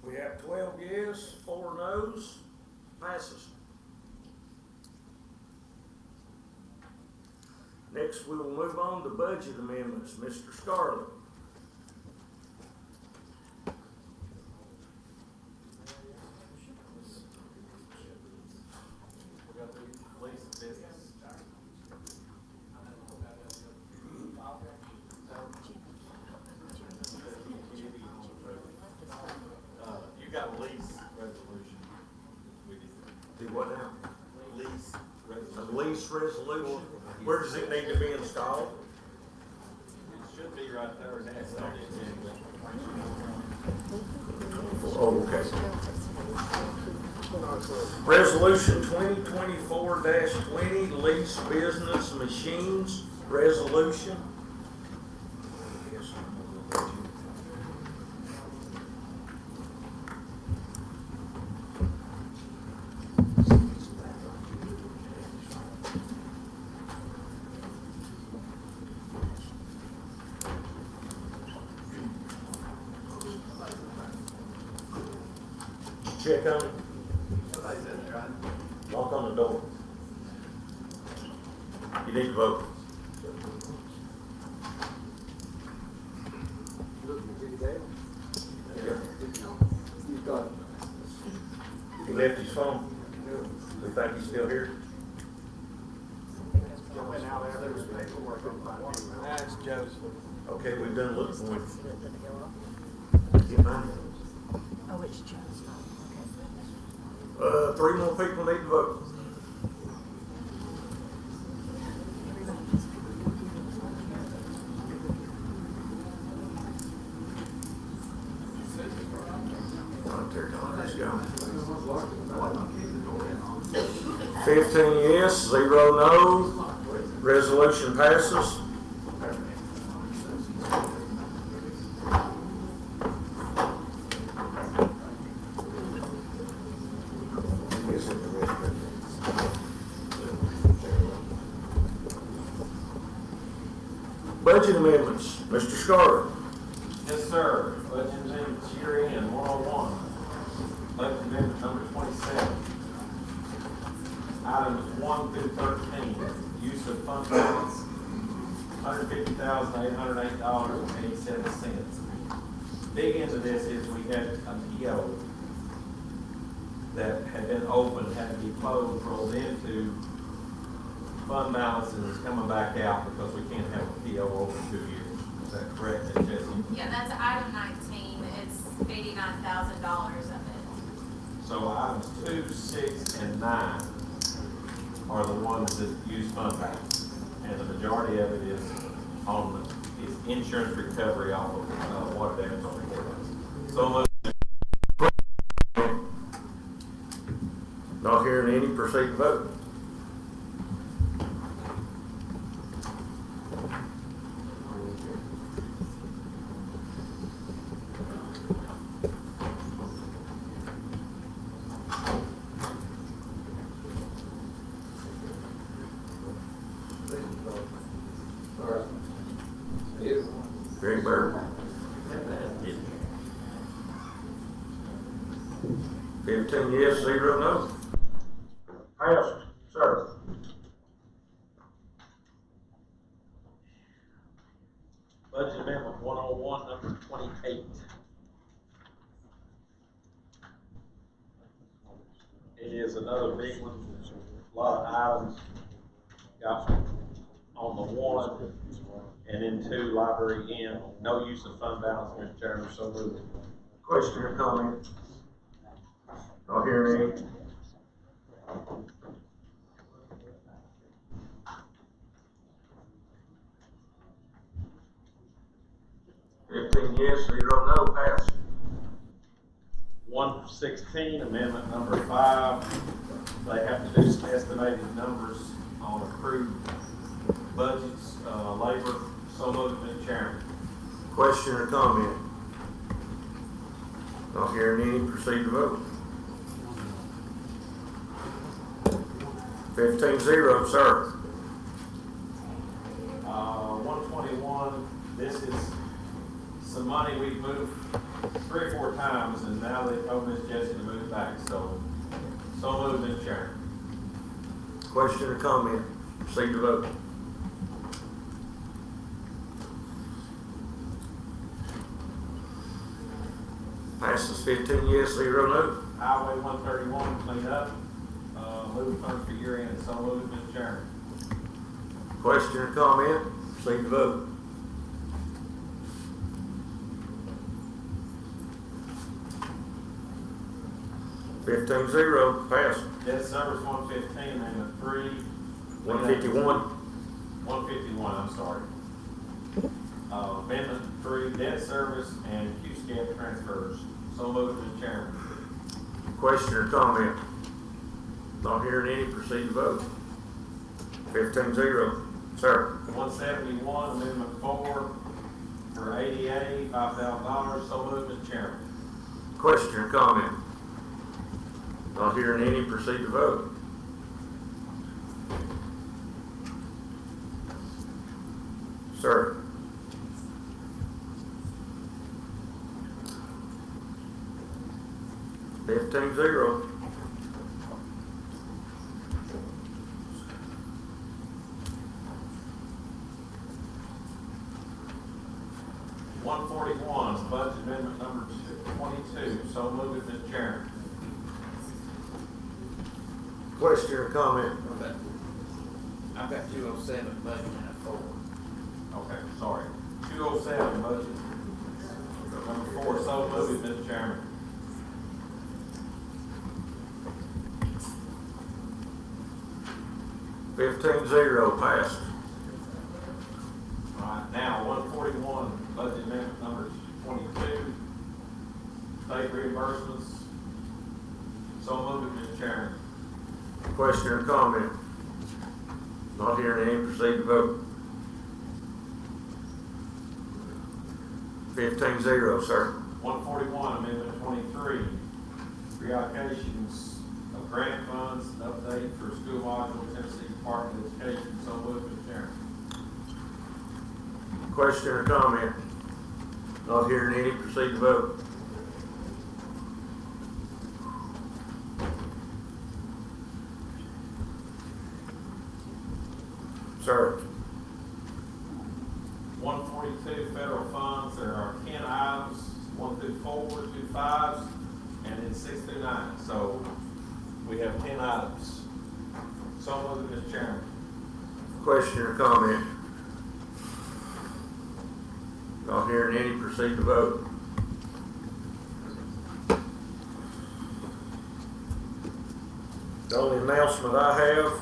We have 12 yes, 4 no's, passes. Next, we will move on to budget amendments. Mr. Scarlett. Resolution. Where does it need to be installed? It should be right there next on the agenda. Oh, okay. Resolution 2024-20, lease business machines, resolution. Check on it. Knock on the door. You need to vote. He left his phone. We think he's still here. That's Joseph. Okay, we've done looked for him. Oh, it's Joe's. 3 more people need to vote. Let's go. 15 yes, 0 no. Resolution passes. Budget amendments, Mr. Scarlett. Yes, sir. Budget amendments year-end 101. Budget amendment number 27. Items 1 through 13. Use of fund balance, $150,808.87. Big into this is we had a PO that had been open, had to be closed, rolled into fund balance, and is coming back out because we can't have a PO over 2 years. Is that correct, Jesse? Yeah, that's item 19, it's $89,000 of it. So items 2, 6, and 9 are the ones that use fund balance. And the majority of it is is insurance recovery off of water damage on the courthouse. So much. Not hearing any, proceed to vote. Greg Bird. 15 yes, 0 no. Passed, sir. Budget amendment 101, number 28. It is another big one, a lot of items. Got on the 1 and then 2, library in, no use of fund balance, Mr. Chairman, so moved. Question or comment? Not hearing any. Yes, 0 no, pass. 116, amendment number 5. They have to do some estimated numbers on approved budgets, labor. So moved, Mr. Chairman. Question or comment? Not hearing any, proceed to vote. 15-0, sir. 121, this is some money we've moved 3 or 4 times, and now they told Ms. Jessie to move back, so moved, Mr. Chairman. Question or comment? Proceed to vote. Passes 15 yes, 0 no. Highway 131, clean up, move funds for year end, so moved, Mr. Chairman. Question or comment? Proceed to vote. Fifteen zero, pass. Debt service 115, amendment 3. 151. 151, I'm sorry. Amendment 3, debt service and Q-SCAP transfers. So moved, Mr. Chairman. Question or comment? Not hearing any, proceed to vote. 15-0, sir. 171, amendment 4 for ADA, $5,000. So moved, Mr. Chairman. Question or comment? Not hearing any, proceed to vote. Sir. Fifteen zero. $141, budget amendment number 22. So moved, Mr. Chairman. Question or comment? I've got 207 budget and a 4. Okay, sorry. 207, budget number 4. So moved, Mr. Chairman. Fifteen zero, passed. All right, now 141, budget amendment number 22. State reimbursements. So moved, Mr. Chairman. Question or comment? Not hearing any, proceed to vote. 15-0, sir. 141, Amendment 23, reallocations of grant funds, update for school module, Tennessee Department of Education. So moved, Mr. Chairman. Question or comment? Not hearing any, proceed to vote. Sir. 142, federal funds, there are 10 items, 1 through 4, 2 5s, and then 6 through 9. So we have 10 items. So moved, Mr. Chairman. Question or comment? Not hearing any, proceed to vote. The only announcement I have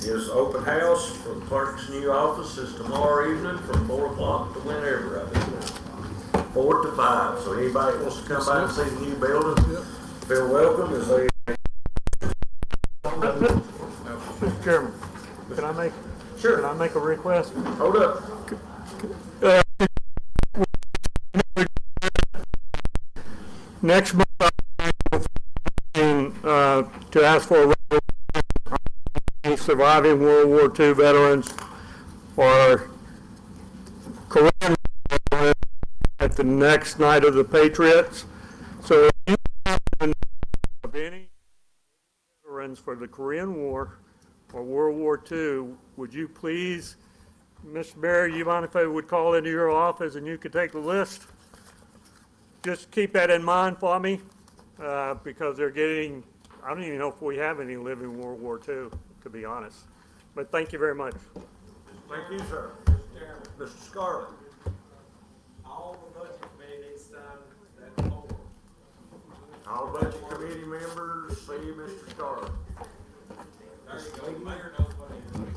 is open house for the clerk's new office is tomorrow evening from 4 o'clock to whenever, I think. 4 to 5, so anybody that wants to come by and see the new building, feel welcome as they. Mr. Chairman, can I make? Sure. Can I make a request? Hold up. Next month, to ask for a surviving World War II veterans or Korean veterans at the next night of the Patriots. So if you have any veterans for the Korean War or World War II, would you please, Mr. Barry, you mind if I would call into your office and you could take the list? Just keep that in mind for me, because they're getting, I don't even know if we have any living World War II, to be honest. But thank you very much. Thank you, sir. Mr. Scarlett. All the budget committee needs done that over. All budget committee members, see Mr. Scarlett. There you go, the mayor knows what he is.